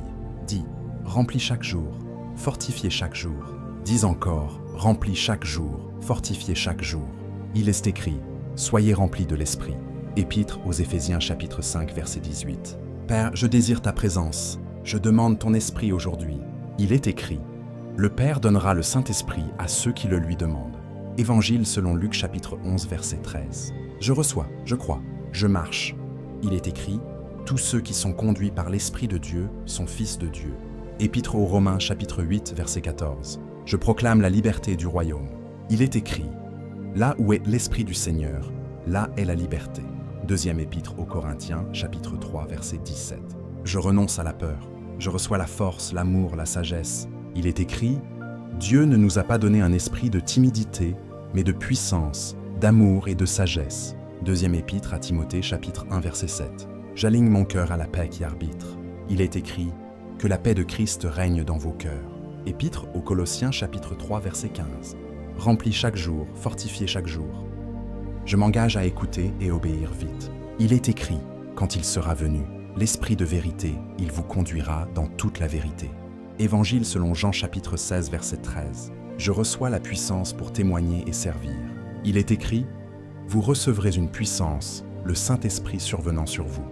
Dis, remplis chaque jour, fortifié chaque jour. Dis encore, remplis chaque jour, fortifié chaque jour. Il est écrit, soyez remplis de l'Esprit. Épître aux Éphésiens chapitre 5 verset 18. Père, je désire ta présence, je demande ton esprit aujourd'hui. Il est écrit, le Père donnera le Saint-Esprit à ceux qui le lui demandent. Évangile selon Luc chapitre 11 verset 13. Je reçois, je crois, je marche. Il est écrit, tous ceux qui sont conduits par l'Esprit de Dieu sont fils de Dieu. Épître aux Romains chapitre 8 verset 14. Je proclame la liberté du royaume. Il est écrit, là où est l'Esprit du Seigneur, là est la liberté. Deuxième épître aux Corinthiens chapitre 3 verset 17. Je renonce à la peur. Je reçois la force, l'amour, la sagesse. Il est écrit, Dieu ne nous a pas donné un esprit de timidité, mais de puissance, d'amour et de sagesse. Deuxième épître à Timothée, chapitre 1, verset 7. J'aligne mon cœur à la paix qui arbitre. Il est écrit, que la paix de Christ règne dans vos cœurs. Épître aux Colossiens, chapitre 3, verset 15. Remplis chaque jour, fortifié chaque jour. Je m'engage à écouter et obéir vite. Il est écrit, quand il sera venu, l'Esprit de vérité, il vous conduira dans toute la vérité. Évangile selon Jean chapitre 16, verset 13. Je reçois la puissance pour témoigner et servir. Il est écrit, vous recevrez une puissance, le Saint-Esprit survenant sur vous.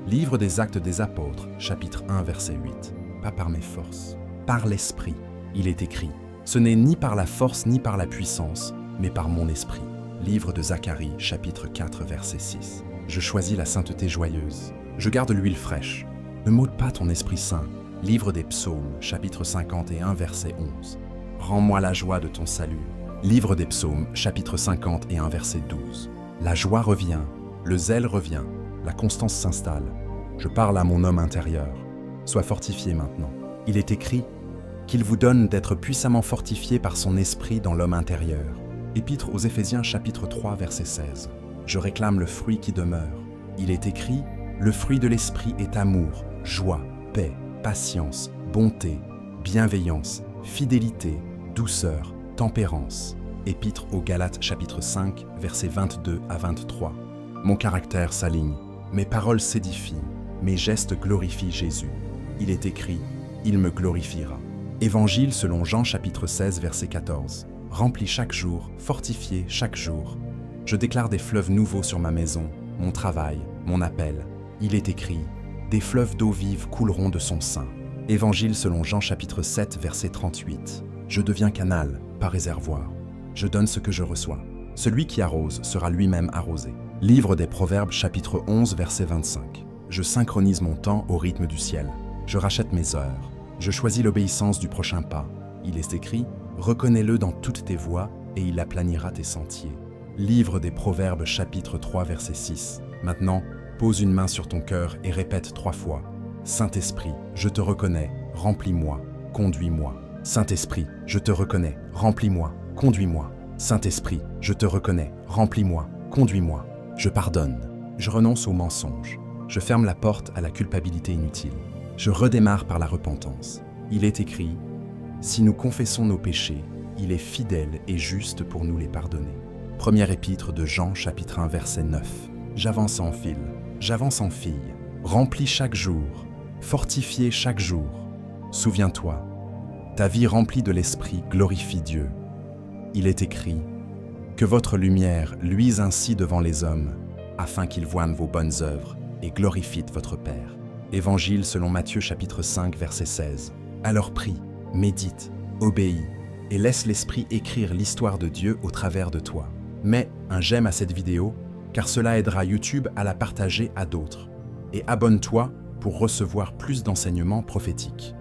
Livre des Actes des Apôtres, chapitre 1, verset 8. Pas par mes forces, par l'Esprit. Il est écrit, ce n'est ni par la force ni par la puissance, mais par mon esprit. Livre de Zacharie, chapitre 4, verset 6. Je choisis la sainteté joyeuse. Je garde l'huile fraîche. Ne m'ôte pas ton Esprit Saint. Livre des Psaumes, chapitre 51, verset 11. Rends-moi la joie de ton salut. Livre des Psaumes, chapitre 51, verset 12. La joie revient, le zèle revient, la constance s'installe. Je parle à mon homme intérieur. Sois fortifié maintenant. Il est écrit qu'il vous donne d'être puissamment fortifié par son esprit dans l'homme intérieur. Épître aux Éphésiens, chapitre 3, verset 16. Je réclame le fruit qui demeure. Il est écrit, le fruit de l'esprit est amour, joie, paix, patience, bonté, bienveillance, fidélité, douceur, tempérance. Épître aux Galates chapitre 5, versets 22 à 23. Mon caractère s'aligne, mes paroles s'édifient, mes gestes glorifient Jésus. Il est écrit, il me glorifiera. Évangile selon Jean chapitre 16, verset 14. Remplis chaque jour, fortifié chaque jour. Je déclare des fleuves nouveaux sur ma maison, mon travail, mon appel. Il est écrit, des fleuves d'eau vive couleront de son sein. Évangile selon Jean chapitre 7, verset 38. Je deviens canal, pas réservoir. Je donne ce que je reçois. Celui qui arrose sera lui-même arrosé. Livre des Proverbes chapitre 11, verset 25. Je synchronise mon temps au rythme du ciel. Je rachète mes heures. Je choisis l'obéissance du prochain pas. Il est écrit, reconnais-le dans toutes tes voies et il aplanira tes sentiers. Livre des Proverbes chapitre 3, verset 6. Maintenant, pose une main sur ton cœur et répète 3 fois. Saint-Esprit, je te reconnais, remplis-moi, conduis-moi. Saint-Esprit, je te reconnais, remplis-moi, conduis-moi. Saint-Esprit, je te reconnais, remplis-moi, conduis-moi. Je pardonne, je renonce au mensonge, je ferme la porte à la culpabilité inutile. Je redémarre par la repentance. Il est écrit, si nous confessons nos péchés, il est fidèle et juste pour nous les pardonner. Première épître de Jean, chapitre 1, verset 9. J'avance en file, j'avance en fille, remplis chaque jour, fortifié chaque jour. Souviens-toi, ta vie remplie de l'Esprit glorifie Dieu. Il est écrit, que votre lumière luise ainsi devant les hommes, afin qu'ils voient vos bonnes œuvres et glorifient votre Père. Évangile selon Matthieu chapitre 5, verset 16. Alors prie, médite, obéis, et laisse l'Esprit écrire l'histoire de Dieu au travers de toi. Mets un j'aime à cette vidéo, car cela aidera YouTube à la partager à d'autres. Et abonne-toi pour recevoir plus d'enseignements prophétiques.